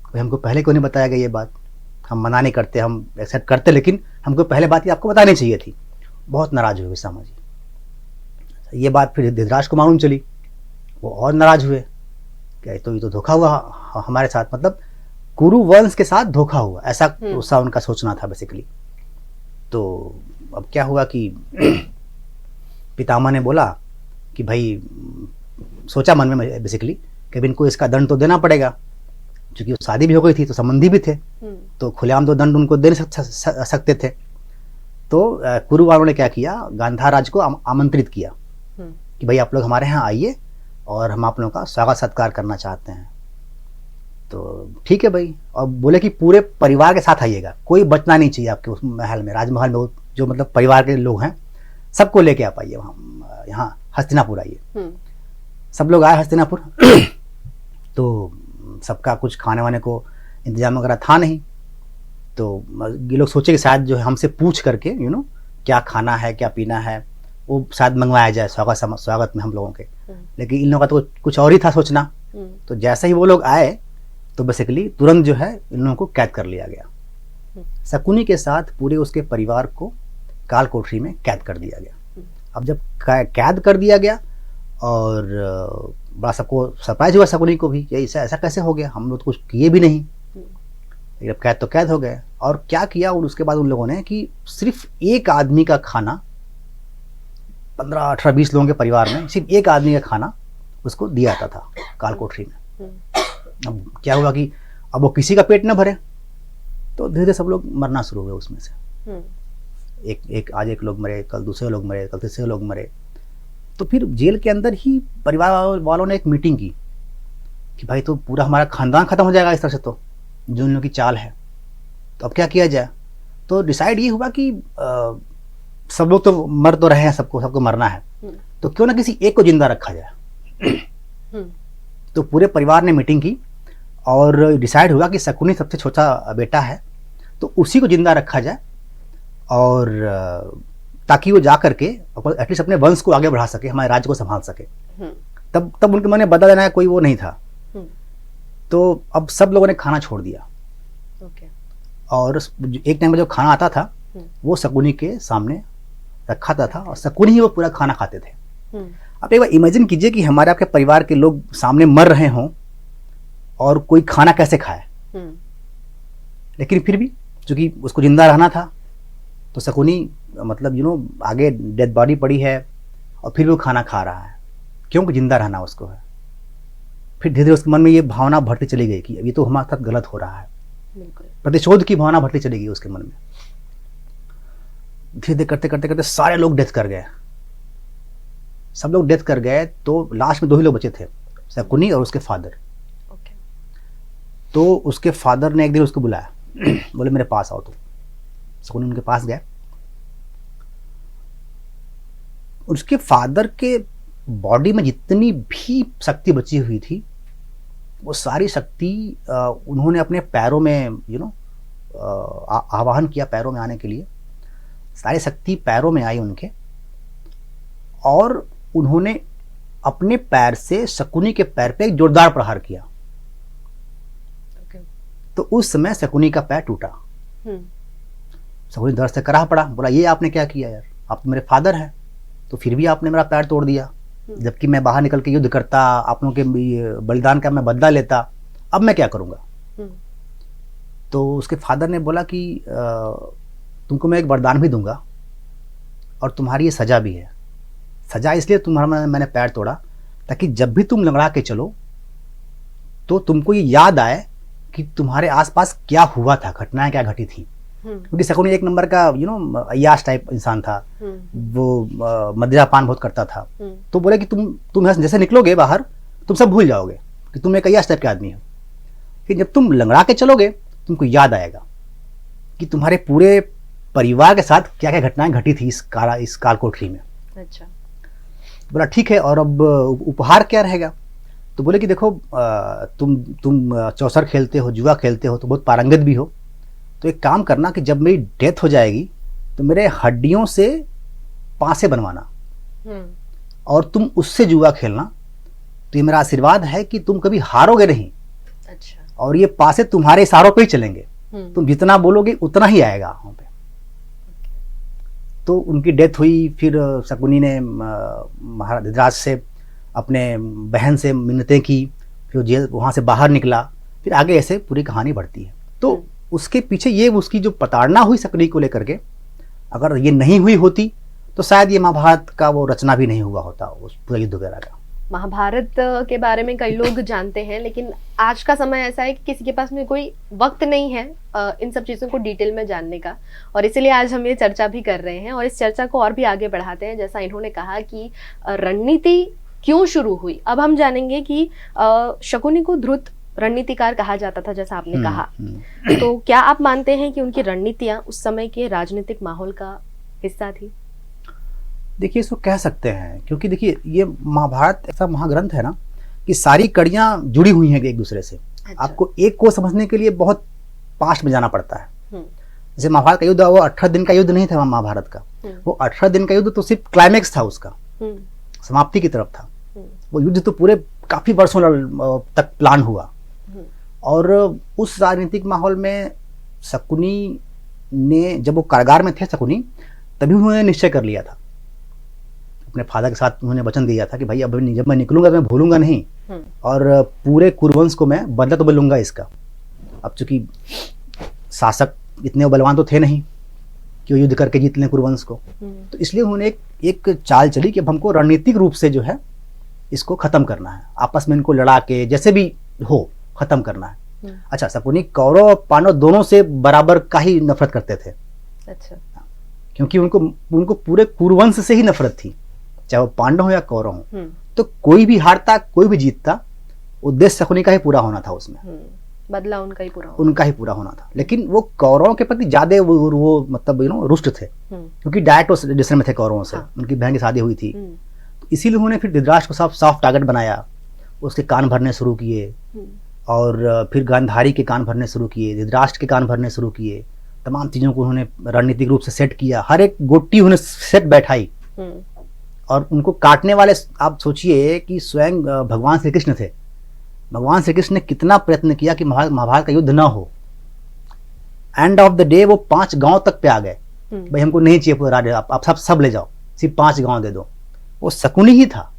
तो हमको पहले क्यों नहीं बताया गया ये बात। हम मना नहीं करते, हम एक्सेप्ट करते, लेकिन हमको पहले बात ये आपको बतानी चाहिए थी। बहुत नाराज हुए पितामह जी। ये बात फिर धृतराष्ट्र को मालूम चली, वो और नाराज हुए कि ये तो धोखा हुआ हमारे साथ, मतलब कुरु वंश के साथ धोखा हुआ, ऐसा उसका उनका सोचना था बेसिकली। तो अब क्या हुआ कि पितामह ने बोला कि भाई, सोचा मन में बेसिकली कि इनको इसका दंड तो देना पड़ेगा, क्योंकि शादी भी हो गई थी तो संबंधी भी थे, तो खुलेआम तो दंड उनको दे सकते थे। तो कुरु वालों ने क्या किया, गांधार राज को आमंत्रित किया कि भाई आप लोग हमारे यहाँ आइए और हम आप लोगों का स्वागत सत्कार करना चाहते हैं। तो ठीक है भाई, और बोले कि पूरे परिवार के साथ आइएगा, कोई बचना नहीं चाहिए आपके उस महल में, राजमहल में जो मतलब परिवार के लोग हैं सबको लेके आप आइए, वहाँ यहाँ हस्तिनापुर आइए। सब लोग आए हस्तिनापुर। तो सबका कुछ खाने वाने को इंतजाम वगैरह था नहीं, तो ये लोग सोचे कि शायद जो है हमसे पूछ करके क्या खाना है क्या पीना है वो शायद मंगवाया जाए स्वागत में हम लोगों के। लेकिन इन लोगों का तो कुछ और ही था सोचना। तो जैसे ही वो लोग आए तो बेसिकली तुरंत जो है इन लोगों को कैद कर लिया गया। शकुनी के साथ पूरे उसके परिवार को काल कोठरी में कैद कर दिया गया। अब जब कैद कर दिया गया और बड़ा सबको सरप्राइज हुआ, शकुनी को भी, ये ऐसा कैसे हो गया, हम लोग तो कुछ किए भी नहीं। लेकिन अब कैद तो कैद हो गए। और क्या किया और उसके बाद उन लोगों ने कि सिर्फ एक आदमी का खाना, 15, 18, 20 लोगों के परिवार में सिर्फ एक आदमी का खाना उसको दिया जाता था काल कोठरी में। अब क्या हुआ कि अब वो किसी का पेट न भरे तो धीरे धीरे सब लोग मरना शुरू हुए उसमें से। आज एक लोग मरे, कल दूसरे लोग मरे, कल तीसरे लोग मरे। तो फिर जेल के अंदर ही परिवार वालों ने एक मीटिंग की कि भाई तो पूरा हमारा खानदान खत्म हो जाएगा इस तरह से, तो जो इन लोगों की चाल है, तो अब क्या किया जाए। तो डिसाइड ये हुआ कि सब लोग तो मर तो रहे हैं, सबको मरना है, तो क्यों ना किसी एक को जिंदा रखा जाए। तो पूरे परिवार ने मीटिंग की और डिसाइड हुआ कि शकुनी सबसे छोटा बेटा है तो उसी को जिंदा रखा जाए, और ताकि वो जा करके एटलीस्ट अपने वंश को आगे बढ़ा सके, हमारे राज्य को संभाल सके। तब उनके मन में बदला देना कोई वो नहीं था। तो अब सब लोगों ने खाना छोड़ दिया। और एक टाइम में जो खाना आता था वो शकुनी के सामने रखा था और शकुनी ही वो पूरा खाना खाते थे। अब एक बार इमेजिन कीजिए कि हमारे आपके परिवार के लोग सामने मर रहे हों और कोई खाना कैसे खाए। लेकिन फिर भी चूंकि उसको जिंदा रहना था तो शकुनी मतलब आगे डेड बॉडी पड़ी है और फिर भी वो खाना खा रहा है, क्योंकि जिंदा रहना उसको है। फिर धीरे धीरे उसके मन में ये भावना बढ़ती चली गई कि ये तो हमारे साथ गलत हो रहा है। प्रतिशोध की भावना बढ़ती चली गई उसके मन में। धीरे धीरे करते करते करते सारे लोग डेथ कर गए, सब लोग डेथ कर गए। तो लास्ट में 2 ही लोग बचे थे, शकुनी और उसके फादर। तो उसके फादर ने एक दिन उसको बुलाया, बोले मेरे पास आओ। तो शकुनी उनके पास गए। उसके फादर के बॉडी में जितनी भी शक्ति बची हुई थी वो सारी शक्ति उन्होंने अपने पैरों में आवाहन किया, पैरों में आने के लिए। सारी शक्ति पैरों में आई उनके, और उन्होंने अपने पैर से शकुनी के पैर पे एक जोरदार प्रहार किया। तो उस समय शकुनी का पैर टूटा। शकुनी दर्द से कराह पड़ा, बोला ये आपने क्या किया यार, आप तो मेरे फादर हैं, तो फिर भी आपने मेरा पैर तोड़ दिया, जबकि मैं बाहर निकल के युद्ध करता, आप लोगों के बलिदान का मैं बदला लेता, अब मैं क्या करूंगा। तो उसके फादर ने बोला कि तुमको मैं एक वरदान भी दूंगा और तुम्हारी ये सजा भी है। सजा इसलिए तुम्हारा मैंने पैर तोड़ा ताकि जब भी तुम लंगड़ा के चलो तो तुमको ये याद आए कि तुम्हारे आसपास क्या हुआ था, घटनाएं क्या घटी थी। क्योंकि शकुनी एक नंबर का अय्याश टाइप इंसान था, वो मदिरा पान बहुत करता था। तो बोले कि तुम यहाँ जैसे निकलोगे बाहर तुम सब भूल जाओगे कि तुम एक अय्याश टाइप के आदमी हो। फिर जब तुम लंगड़ा के चलोगे तुमको याद आएगा कि तुम्हारे पूरे परिवार के साथ क्या क्या घटनाएं घटी थी इस काल कोठरी में। अच्छा। बोला ठीक है, और अब उपहार क्या रहेगा? तो बोले कि देखो तुम चौसर खेलते हो, जुआ खेलते हो, तो बहुत पारंगत भी हो, तो एक काम करना कि जब मेरी डेथ हो जाएगी तो मेरे हड्डियों से पासे बनवाना और तुम उससे जुआ खेलना, तो ये मेरा आशीर्वाद है कि तुम कभी हारोगे नहीं। अच्छा। और ये पासे तुम्हारे इशारों पे ही चलेंगे, तुम जितना बोलोगे उतना ही आएगा वहां पे। तो उनकी डेथ हुई। फिर शकुनी ने महाराज धृतराज से अपने बहन से मिन्नतें की, फिर जेल वहाँ से बाहर निकला, फिर आगे ऐसे पूरी कहानी बढ़ती है। तो उसके पीछे ये उसकी जो प्रताड़ना हुई शकुनी को लेकर के, अगर ये नहीं हुई होती तो शायद ये महाभारत का वो रचना भी नहीं हुआ होता, उस पूरा युद्ध वगैरह का। महाभारत के बारे में कई लोग जानते हैं, लेकिन आज का समय ऐसा है कि किसी के पास में कोई वक्त नहीं है इन सब चीज़ों को डिटेल में जानने का, और इसीलिए आज हम ये चर्चा भी कर रहे हैं और इस चर्चा को और भी आगे बढ़ाते हैं। जैसा इन्होंने कहा कि रणनीति क्यों शुरू हुई, अब हम जानेंगे कि शकुनी को ध्रुत रणनीतिकार कहा जाता था, जैसा आपने कहा। तो क्या आप मानते हैं कि उनकी रणनीतियां उस समय के राजनीतिक माहौल का हिस्सा थी? देखिए इसको कह सकते हैं, क्योंकि देखिए ये महाभारत ऐसा महाग्रंथ है ना कि सारी कड़ियां जुड़ी हुई हैं एक दूसरे से। अच्छा। आपको एक को समझने के लिए बहुत पास्ट में जाना पड़ता है। जैसे महाभारत का युद्ध वो 18 दिन का युद्ध नहीं था महाभारत का, वो 18 दिन का युद्ध तो सिर्फ क्लाइमेक्स था, उसका समाप्ति की तरफ था। वो युद्ध तो पूरे काफी वर्षों तक प्लान हुआ। और उस राजनीतिक माहौल में शकुनी ने, जब वो कारागार में थे शकुनी, तभी उन्होंने निश्चय कर लिया था, अपने फादर के साथ उन्होंने वचन दिया था कि भाई अब जब मैं निकलूंगा तो मैं भूलूंगा नहीं, और पूरे कुरुवंश को मैं बदला तो लूंगा इसका। अब चूंकि शासक इतने बलवान तो थे नहीं कि वो युद्ध करके जीत लें कुरुवंश को, तो इसलिए उन्होंने एक चाल चली कि अब हमको रणनीतिक रूप से जो है इसको खत्म करना है, आपस में इनको लड़ा के जैसे भी हो खत्म करना है। अच्छा, शकुनी कौरव और पांडव दोनों से बराबर का ही नफरत करते थे। अच्छा। क्योंकि उनको पूरे कुरुवंश से ही नफरत थी, चाहे वो पांडव हो या कौरव हो। तो कोई भी हारता कोई भी जीतता, उद्देश्य शकुनी का ही पूरा होना था, उसमें बदला उनका ही पूरा होना था। लेकिन वो कौरवों के प्रति ज्यादा वो मतलब रुष्ट थे, क्योंकि डायरेक्ट डिस्टेंस में थे कौरवों से। उनकी बहन की शादी हुई थी, इसीलिए उन्होंने फिर धृतराष्ट्र को साफ टारगेट बनाया, उसके कान भरने शुरू किए, और फिर गांधारी के कान भरने शुरू किए, धृतराष्ट्र के कान भरने शुरू किए। तमाम चीजों को उन्होंने रणनीतिक रूप से सेट किया, हर एक गोटी उन्हें सेट बैठाई। और उनको काटने वाले आप सोचिए कि स्वयं भगवान श्री कृष्ण थे। भगवान श्री कृष्ण ने कितना प्रयत्न किया कि महाभारत का युद्ध ना हो। एंड ऑफ द डे वो 5 गांव तक पे आ गए, भाई हमको नहीं चाहिए पूरा राज्य, आप सब ले जाओ, सिर्फ 5 गांव दे दो। वो शकुनी ही था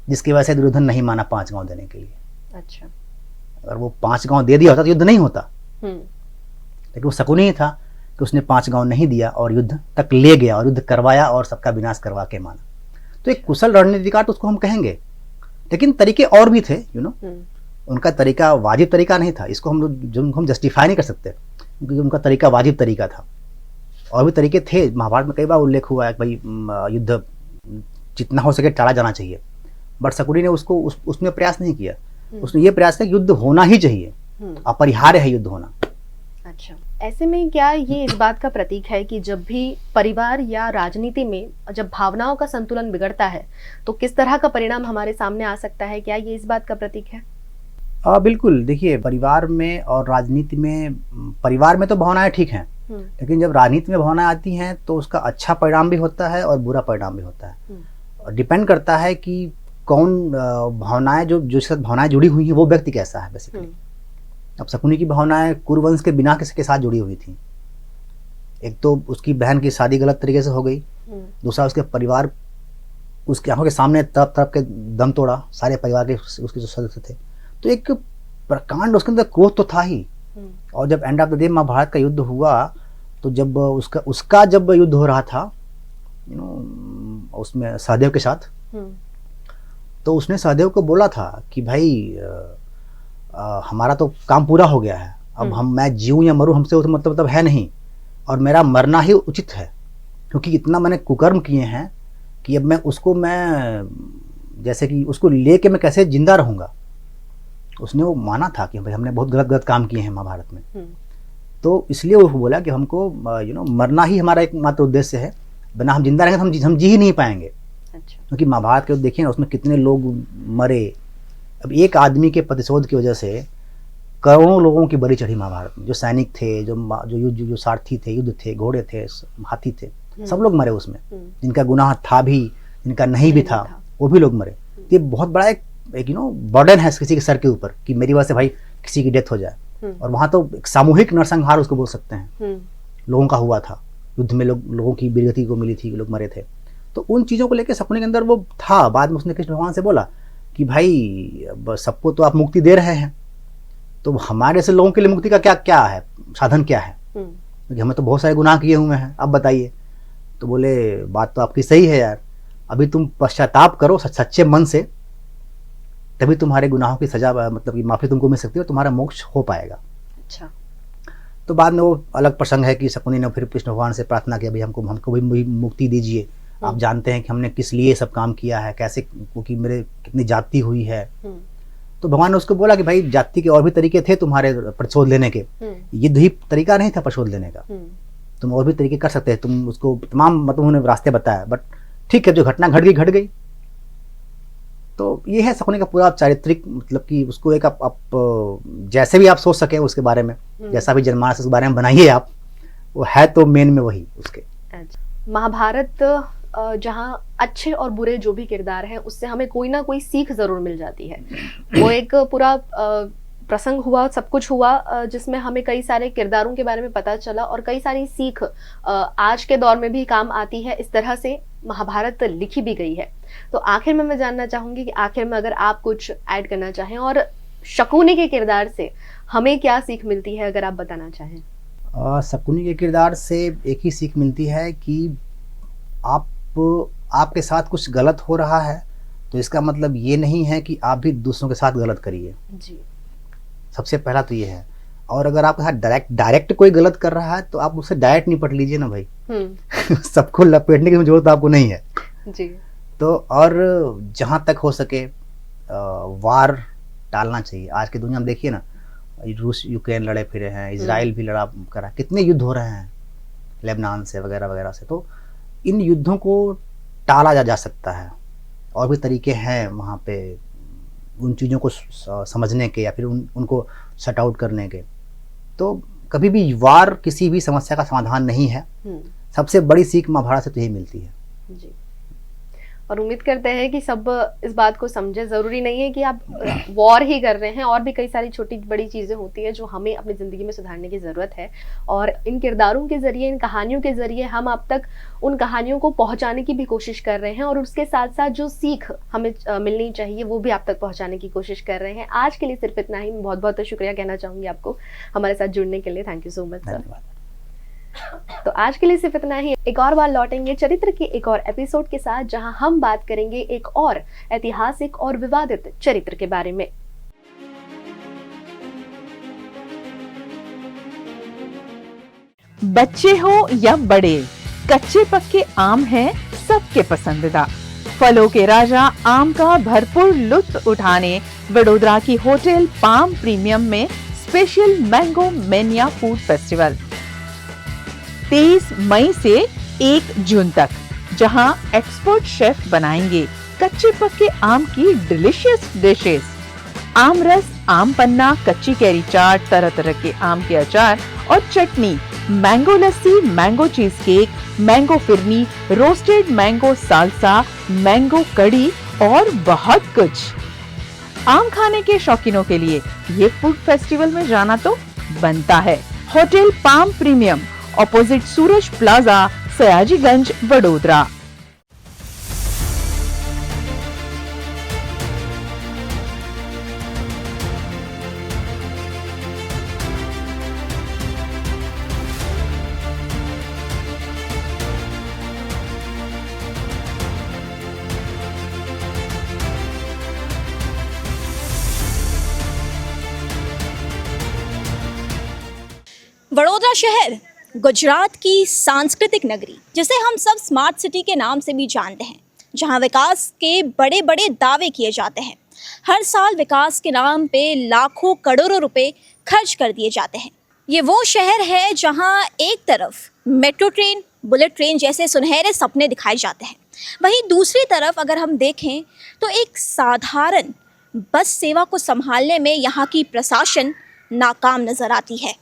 जिसकी वजह से दुर्योधन नहीं माना 5 गांव देने के लिए। अच्छा। अगर वो 5 गांव दे दिया होता तो युद्ध नहीं होता, लेकिन वो शकुनी ही था कि उसने 5 गांव नहीं दिया और युद्ध तक ले गया और युद्ध करवाया और सबका विनाश करवा के माना। तो एक कुशल रणनीतिकार तो उसको हम कहेंगे, लेकिन तरीके और भी थे, उनका तरीका वाजिब तरीका नहीं था। इसको हम जस्टिफाई नहीं कर सकते, क्योंकि उनका तरीका वाजिब तरीका था। और भी तरीके थे, महाभारत में कई बार उल्लेख हुआ है कि भाई युद्ध जितना हो सके टाला जाना चाहिए, बट शकुनी ने उसको उसमें प्रयास नहीं किया। उसने ये प्रयास किया कि युद्ध होना ही चाहिए, अपरिहार्य है युद्ध होना। अच्छा, ऐसे में क्या ये इस बात का प्रतीक है कि जब भी परिवार या राजनीति में जब भावनाओं का संतुलन बिगड़ता है तो किस तरह का परिणाम हमारे सामने आ सकता है? क्या ये इस बात का प्रतीक है? बिल्कुल। देखिए, परिवार में और राजनीति में, परिवार में तो भावनाएं ठीक हैं, लेकिन जब राजनीति में भावनाएं आती हैं तो उसका अच्छा परिणाम भी होता है और बुरा परिणाम भी होता है। और डिपेंड करता है कि कौन भावनाएं जो साथ भावनाएं जुड़ी हुई हैं वो व्यक्ति कैसा है बेसिकली। अब शकुनी की भावनाएं कुरुवंश के विनाश के साथ जुड़ी हुई थी। एक तो उसकी बहन की शादी गलत तरीके से हो गई, दूसरा उसके परिवार उसकी आंखों के सामने तरफ के दम तोड़ा, सारे परिवार के उसके जो सदस्य थे। तो एक प्रकांड उसके अंदर क्रोध तो था ही। और जब end of the day Mahabharat का युद्ध हुआ, तो जब उसका जब युद्ध हो रहा था उसमें सहदेव के साथ। तो उसने सहदेव को बोला था कि भाई हमारा तो काम पूरा हो गया है, अब मैं जीऊँ या मरूँ हमसे तो मतलब है नहीं, और मेरा मरना ही उचित है, क्योंकि इतना मैंने कुकर्म किए हैं कि अब मैं जैसे कि उसको लेके मैं कैसे जिंदा रहूँगा। उसने वो माना था कि भाई हमने बहुत गलत काम किए हैं महाभारत में। तो इसलिए वो बोला कि हमको मरना ही हमारा एकमात्र उद्देश्य है, बिना हम जिंदा रहेंगे तो हम जी ही नहीं पाएंगे। क्योंकि महाभारत के देखिए ना, उसमें कितने लोग मरे। अब एक आदमी के प्रतिशोध की वजह से करोड़ों लोगों की बलि चढ़ी महाभारत में। जो सैनिक थे, जो सारथी थे, युद्ध थे, घोड़े थे, हाथी थे, सब लोग मरे उसमें। जिनका गुनाह था भी, जिनका नहीं भी था, वो भी लोग मरे। तो ये बहुत बड़ा एक बर्डन है किसी के सर के ऊपर कि मेरी वजह से भाई किसी की डेथ हो जाए। और वहां तो एक सामूहिक नरसंहार उसको बोल सकते हैं, लोगों का हुआ था। युद्ध में लोगों की वीरगति को मिली थी, लोग मरे थे। तो उन चीज़ों को लेकर शकुनी के अंदर वो था। बाद में उसने कृष्ण भगवान से बोला कि भाई सबको तो आप मुक्ति दे रहे हैं, तो हमारे से लोगों के लिए मुक्ति का क्या है, साधन क्या है, क्योंकि हमें तो बहुत सारे गुनाह किए हुए हैं, अब बताइए। तो बोले बात तो आपकी सही है यार, अभी तुम पश्चाताप करो सच्चे मन से, तभी तुम्हारे गुनाहों की सजा मतलब की माफ़ी तुमको मिल सकती है और तुम्हारा मोक्ष हो पाएगा। अच्छा। तो बाद में वो अलग प्रसंग है कि शकुनी ने फिर कृष्ण भगवान से प्रार्थना की, अभी हमको भी मुक्ति दीजिए। आप जानते हैं कि हमने किस लिए सब काम किया है, कैसे, क्योंकि मेरे कितनी जाति हुई है। तो भगवान ने उसको बोला कि भाई जाति के और भी तरीके थे तुम्हारे प्रतिशोध लेने के, युद्ध ही तरीका नहीं था प्रतिशोध लेने का, तुम और भी तरीके कर सकते हैं। तुम उसको तमाम मतलब उन्होंने रास्ते बताया, बट ठीक है, जो घटना घट गई। तो ये है शकुनी का पूरा चारित्रिक, मतलब कि उसको एक आप जैसे भी आप सोच सके उसके बारे में, जैसा भी जनमानस उसके बारे में बनाइए आप, वो है तो मेन में वही उसके। महाभारत जहाँ अच्छे और बुरे जो भी किरदार हैं उससे हमें कोई ना कोई सीख जरूर मिल जाती है। वो एक पूरा प्रसंग हुआ, सब कुछ हुआ, जिसमें हमें कई सारे किरदारों के बारे में पता चला और कई सारी सीख आज के दौर में भी काम आती है। इस तरह से महाभारत लिखी भी गई है। तो आखिर में मैं जानना चाहूंगी कि आखिर में अगर आप कुछ ऐड करना चाहें और शकुनी के किरदार से हमें क्या सीख मिलती है, अगर आप बताना चाहें। शकुनी के किरदार से एक ही सीख मिलती है कि आपके साथ कुछ गलत हो रहा है तो इसका मतलब ये नहीं है कि आप भी दूसरों के साथ गलत करिए जी। सबसे पहला तो ये है। और अगर आपके साथ डायरेक्ट कोई गलत कर रहा है तो आप उससे डायरेक्ट निपट लीजिए ना भाई। सबको लपेटने की जरूरत आपको नहीं है जी। तो और जहाँ तक हो सके वार टालना चाहिए। आज की दुनिया में देखिए ना, रूस यूक्रेन लड़े फिरे हैं, इजराइल भी लड़ा करा, कितने युद्ध हो रहे हैं लेबनान से वगैरह वगैरह से। तो इन युद्धों को टाला जा सकता है, और भी तरीके हैं वहाँ पे उन चीज़ों को समझने के या फिर उनको शट आउट करने के। तो कभी भी वार किसी भी समस्या का समाधान नहीं है। सबसे बड़ी सीख महाभारत से तो यही मिलती है जी। और उम्मीद करते हैं कि सब इस बात को समझे। जरूरी नहीं है कि आप वॉर ही कर रहे हैं, और भी कई सारी छोटी बड़ी चीजें होती है जो हमें अपनी जिंदगी में सुधारने की जरूरत है। और इन किरदारों के जरिए, इन कहानियों के जरिए हम आप तक उन कहानियों को पहुंचाने की भी कोशिश कर रहे हैं, और उसके साथ साथ जो सीख हमें मिलनी चाहिए वो भी आप तक पहुंचाने की कोशिश कर रहे हैं। आज के लिए सिर्फ इतना ही। बहुत बहुत शुक्रिया कहना चाहूंगी आपको हमारे साथ जुड़ने के लिए। Thank you so much sir. तो आज के लिए सिर्फ इतना ही। एक और बार लौटेंगे चरित्र के एक और एपिसोड के साथ, जहां हम बात करेंगे एक और ऐतिहासिक और विवादित चरित्र के बारे में। बच्चे हो या बड़े, कच्चे पक्के आम हैं सबके पसंदीदा। फलों के राजा आम का भरपूर लुत्फ उठाने वडोदरा की होटल पाम प्रीमियम में special mango mania food festival 23 मई से 1 जून तक, जहां एक्सपर्ट शेफ बनाएंगे कच्चे पक्के आम की डिलीशियस डिशेस। आम रस, आम पन्ना, कच्ची कैरी चाट, तरह तरह के आम के अचार और चटनी, mango lassi, mango cheesecake, mango phirni, roasted mango salsa, mango kadhi और बहुत कुछ। आम खाने के शौकीनों के लिए ये फूड फेस्टिवल में जाना तो बनता है। Hotel Palm Premium, opposite Suraj Plaza, Sayajiganj, Vadodara. Vadodara शहर गुजरात की सांस्कृतिक नगरी, जिसे हम सब स्मार्ट सिटी के नाम से भी जानते हैं, जहां विकास के बड़े बड़े दावे किए जाते हैं। हर साल विकास के नाम पे लाखों करोड़ों रुपए खर्च कर दिए जाते हैं। ये वो शहर है जहां एक तरफ मेट्रो ट्रेन, बुलेट ट्रेन जैसे सुनहरे सपने दिखाए जाते हैं, वहीं दूसरी तरफ अगर हम देखें तो एक साधारण बस सेवा को संभालने में यहाँ की प्रशासन नाकाम नजर आती है।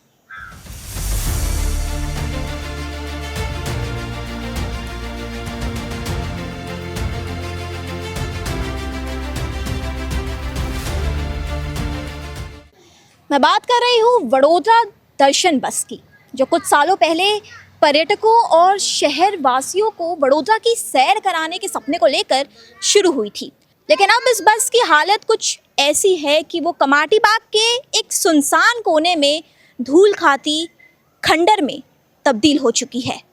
मैं बात कर रही हूँ वडोदरा दर्शन बस की, जो कुछ सालों पहले पर्यटकों और शहर वासियों को वडोदरा की सैर कराने के सपने को लेकर शुरू हुई थी। लेकिन अब इस बस की हालत कुछ ऐसी है कि वो कमाटी बाग के एक सुनसान कोने में धूल खाती खंडर में तब्दील हो चुकी है।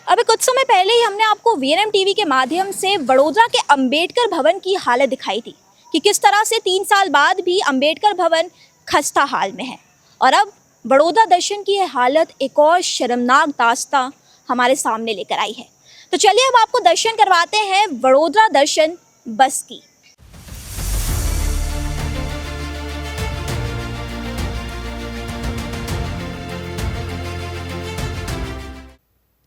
अभी कुछ समय पहले ही हमने आपको वीएनएम टीवी के माध्यम से वडोदरा के अंबेडकर भवन की हालत दिखाई थी कि किस तरह से 3 साल बाद भी अंबेडकर भवन खस्ता हाल में है, और अब वडोदरा दर्शन की यह हालत एक और शर्मनाक दास्तां हमारे सामने लेकर आई है। तो चलिए अब आपको दर्शन करवाते हैं वडोदरा दर्शन बस की।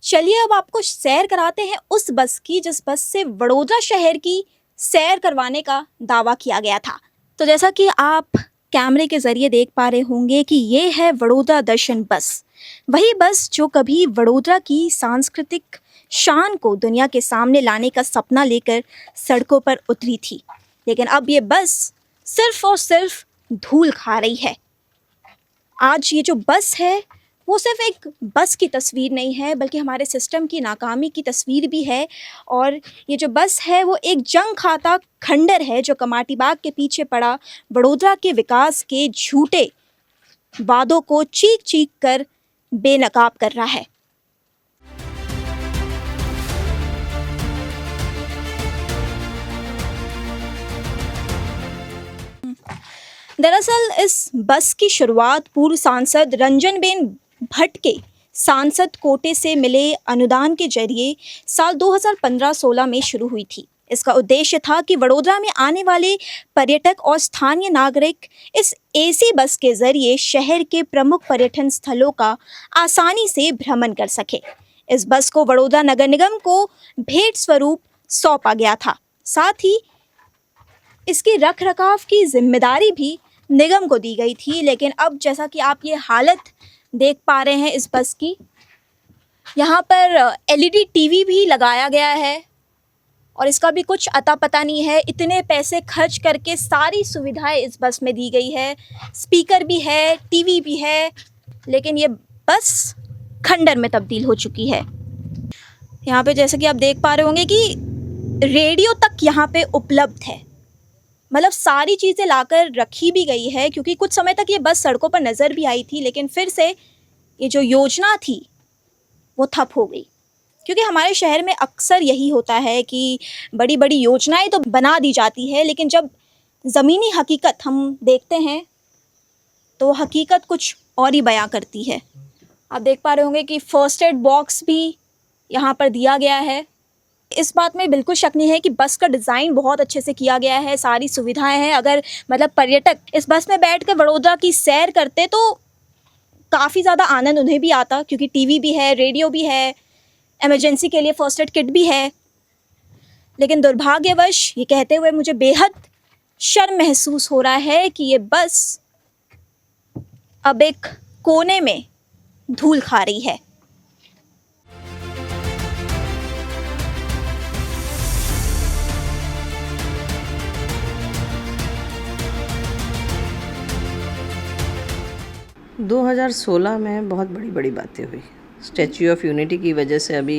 चलिए अब आपको सैर कराते हैं उस बस की जिस बस से वडोदरा शहर की सैर करवाने का दावा किया गया था। तो जैसा कि आप कैमरे के जरिए देख पा रहे होंगे कि ये है वडोदरा दर्शन बस, वही बस जो कभी वडोदरा की सांस्कृतिक शान को दुनिया के सामने लाने का सपना लेकर सड़कों पर उतरी थी। लेकिन अब ये बस सिर्फ और सिर्फ धूल खा रही है। आज ये जो बस है वो सिर्फ एक बस की तस्वीर नहीं है, बल्कि हमारे सिस्टम की नाकामी की तस्वीर भी है। और ये जो बस है वो एक जंग खाता खंडर है जो कमाटी बाग के पीछे पड़ा वडोदरा के विकास के झूठे वादों को चीख चीख कर बेनकाब कर रहा है। दरअसल इस बस की शुरुआत पूर्व सांसद रंजनबेन भट्ट के सांसद कोटे से मिले अनुदान के जरिए साल 2015-16 में शुरू हुई थी। इसका उद्देश्य था कि वडोदरा में आने वाले पर्यटक और स्थानीय नागरिक इस एसी बस के जरिए शहर के प्रमुख पर्यटन स्थलों का आसानी से भ्रमण कर सके। इस बस को वडोदरा नगर निगम को भेंट स्वरूप सौंपा गया था। साथ ही इसकी रखरखाव की जिम्मेदारी भी निगम को दी गई थी। लेकिन अब जैसा कि आप ये हालत देख पा रहे हैं इस बस की, यहाँ पर एलईडी टीवी भी लगाया गया है और इसका भी कुछ अता पता नहीं है। इतने पैसे खर्च करके सारी सुविधाएं इस बस में दी गई है, स्पीकर भी है, टीवी भी है, लेकिन ये बस खंडर में तब्दील हो चुकी है। यहाँ पे जैसे कि आप देख पा रहे होंगे कि रेडियो तक यहाँ पे उपलब्ध है, मतलब सारी चीज़ें लाकर रखी भी गई है। क्योंकि कुछ समय तक ये बस सड़कों पर नज़र भी आई थी, लेकिन फिर से ये जो योजना थी वो ठप हो गई। क्योंकि हमारे शहर में अक्सर यही होता है कि बड़ी बड़ी योजनाएं तो बना दी जाती है, लेकिन जब ज़मीनी हकीकत हम देखते हैं तो हकीकत कुछ और ही बयां करती है। आप देख पा रहे होंगे कि फर्स्ट एड बॉक्स भी यहाँ पर दिया गया है। इस बात में बिल्कुल शक नहीं है कि बस का डिज़ाइन बहुत अच्छे से किया गया है, सारी सुविधाएं हैं। अगर मतलब पर्यटक इस बस में बैठकर वडोदरा की सैर करते तो काफ़ी ज़्यादा आनंद उन्हें भी आता, क्योंकि टीवी भी है, रेडियो भी है, इमरजेंसी के लिए फर्स्ट एड किट भी है। लेकिन दुर्भाग्यवश ये कहते हुए मुझे बेहद शर्म महसूस हो रहा है कि ये बस अब एक कोने में धूल खा रही है। – 2016 में बहुत बड़ी बातें हुई। स्टैच्यू ऑफ यूनिटी की वजह से अभी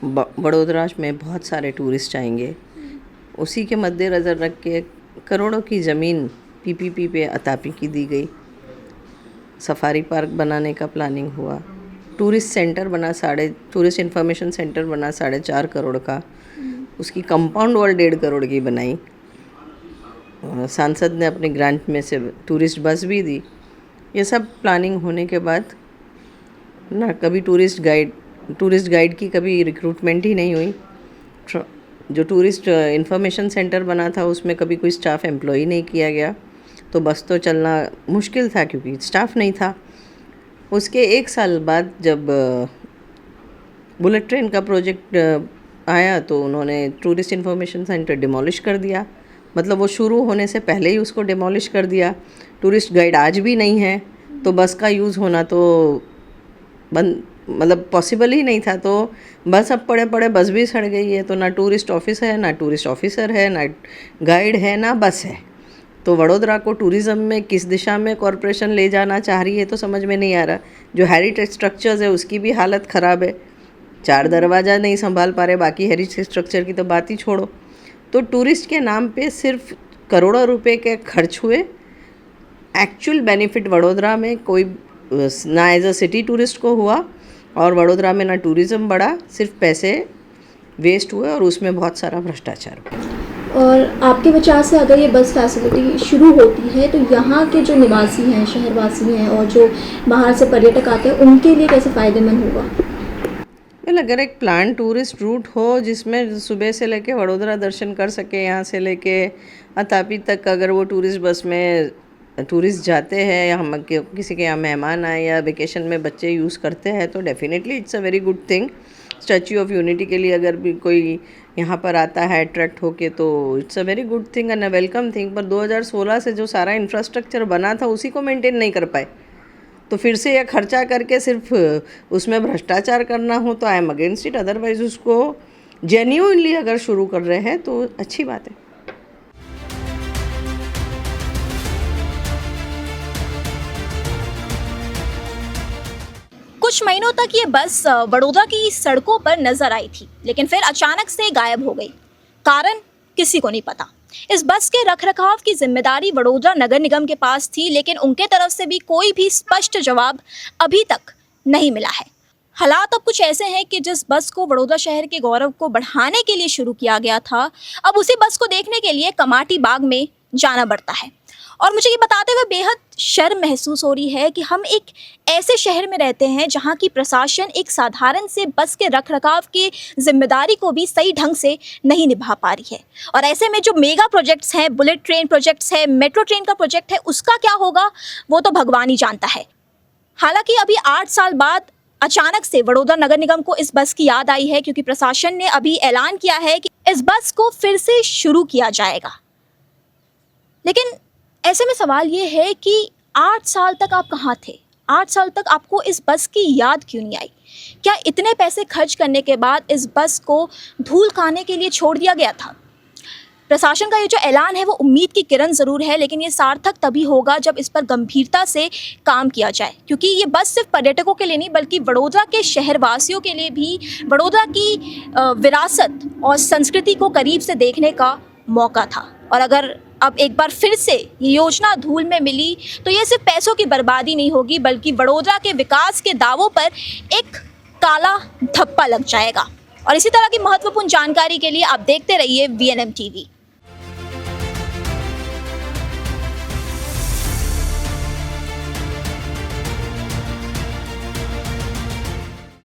वडोदरा में बहुत सारे टूरिस्ट आएंगे। उसी के मद्देनज़र रख के करोड़ों की ज़मीन पीपीपी पे अतापी की दी गई। सफारी पार्क बनाने का प्लानिंग हुआ, टूरिस्ट सेंटर बना, टूरिस्ट इन्फॉर्मेशन सेंटर बना 4.5 करोड़ का, उसकी कंपाउंड वॉल 1.5 करोड़ की बनाई। सांसद ने अपने ग्रांट में से टूरिस्ट बस भी दी। ये सब प्लानिंग होने के बाद ना कभी टूरिस्ट गाइड की कभी रिक्रूटमेंट ही नहीं हुई। जो टूरिस्ट इन्फॉर्मेशन सेंटर बना था उसमें कभी कोई स्टाफ एम्प्लॉय नहीं किया गया, तो बस तो चलना मुश्किल था क्योंकि स्टाफ नहीं था। उसके 1 साल बाद जब बुलेट ट्रेन का प्रोजेक्ट आया तो उन्होंने टूरिस्ट इन्फॉर्मेशन सेंटर डिमोलिश कर दिया। मतलब वो शुरू होने से पहले ही उसको डिमोलिश कर दिया। टूरिस्ट गाइड आज भी नहीं है, तो बस का यूज़ होना तो मतलब पॉसिबल ही नहीं था। तो बस अब पड़े बस भी सड़ गई है, तो ना टूरिस्ट ऑफिस है, ना टूरिस्ट ऑफिसर है, ना गाइड है, ना बस है। तो वडोदरा को टूरिज़्म में किस दिशा में कॉरपोरेशन ले जाना चाह रही है तो समझ में नहीं आ रहा। जो हेरिटेज स्ट्रक्चर्स है उसकी भी हालत ख़राब है, 4 दरवाज़ा नहीं संभाल पा रहे, बाकी हेरिटेज स्ट्रक्चर की तो बात ही छोड़ो। तो टूरिस्ट के नाम पे सिर्फ करोड़ों रुपए के खर्च हुए। एक्चुअल बेनिफिट वडोदरा में कोई ना एज अ सिटी टूरिस्ट को हुआ और वडोदरा में ना टूरिज़्म बढ़ा, सिर्फ पैसे वेस्ट हुए और उसमें बहुत सारा भ्रष्टाचार हुआ। और आपके विचार से अगर ये बस फैसिलिटी शुरू होती है तो यहाँ के जो निवासी हैं, शहरवासी हैं और जो बाहर से पर्यटक आते हैं उनके लिए कैसे फ़ायदेमंद होगा? अगर एक प्लान टूरिस्ट रूट हो जिसमें सुबह से लेके वडोदरा दर्शन कर सके, यहाँ से लेके अतापी तक, अगर वो टूरिस्ट बस में टूरिस्ट जाते हैं या हम किसी के यहाँ मेहमान आए या वेकेशन में बच्चे यूज़ करते हैं तो definitely it's a very good thing. Statue of unity के लिए अगर भी कोई यहाँ पर आता है अट्रैक्ट होके तो it's a very good thing and a welcome thing. पर 2016 से जो सारा इंफ्रास्ट्रक्चर बना था उसी को मेंटेन नहीं कर पाए, तो फिर से यह खर्चा करके सिर्फ उसमें भ्रष्टाचार करना हो तो I am against it. Otherwise उसको जेन्युइनली अगर शुरू कर रहे हैं तो अच्छी बात है। कुछ महीनों तक ये बस वडोदरा की सड़कों पर नजर आई थी, लेकिन फिर अचानक से गायब हो गई। कारण किसी को नहीं पता। इस बस के रखरखाव की जिम्मेदारी वडोदरा नगर निगम के पास थी, लेकिन उनके तरफ से भी कोई भी स्पष्ट जवाब अभी तक नहीं मिला है। हालात अब कुछ ऐसे हैं कि जिस बस को वडोदरा शहर के गौरव को बढ़ाने के लिए शुरू किया गया था, अब उसी बस को देखने के लिए कमाटी बाग में जाना पड़ता है। और मुझे ये बताते हुए बेहद शर्म महसूस हो रही है कि हम एक ऐसे शहर में रहते हैं जहां की प्रशासन एक साधारण से बस के रखरखाव की जिम्मेदारी को भी सही ढंग से नहीं निभा पा रही है। और ऐसे में जो मेगा प्रोजेक्ट्स हैं, बुलेट ट्रेन प्रोजेक्ट्स है, मेट्रो ट्रेन का प्रोजेक्ट है, उसका क्या होगा वो तो भगवान ही जानता है। हालांकि अभी 8 साल बाद अचानक से वडोदरा नगर निगम को इस बस की याद आई है, क्योंकि प्रशासन ने अभी ऐलान किया है कि इस बस को फिर से शुरू किया जाएगा। लेकिन ऐसे में सवाल ये है कि 8 साल तक आप कहाँ थे? 8 साल तक आपको इस बस की याद क्यों नहीं आई? क्या इतने पैसे खर्च करने के बाद इस बस को धूल खाने के लिए छोड़ दिया गया था? प्रशासन का ये जो ऐलान है वो उम्मीद की किरण ज़रूर है, लेकिन ये सार्थक तभी होगा जब इस पर गंभीरता से काम किया जाए, क्योंकि ये बस सिर्फ पर्यटकों के लिए नहीं बल्कि वडोदरा के शहरवासियों के लिए भी वडोदरा की विरासत और संस्कृति को करीब से देखने का मौका था। और अगर अब एक बार फिर से ये योजना धूल में मिली तो ये सिर्फ पैसों की बर्बादी नहीं होगी, बल्कि वडोदरा के विकास के दावों पर एक काला धब्बा लग जाएगा। और इसी तरह की महत्वपूर्ण जानकारी के लिए आप देखते रहिए VNM TV।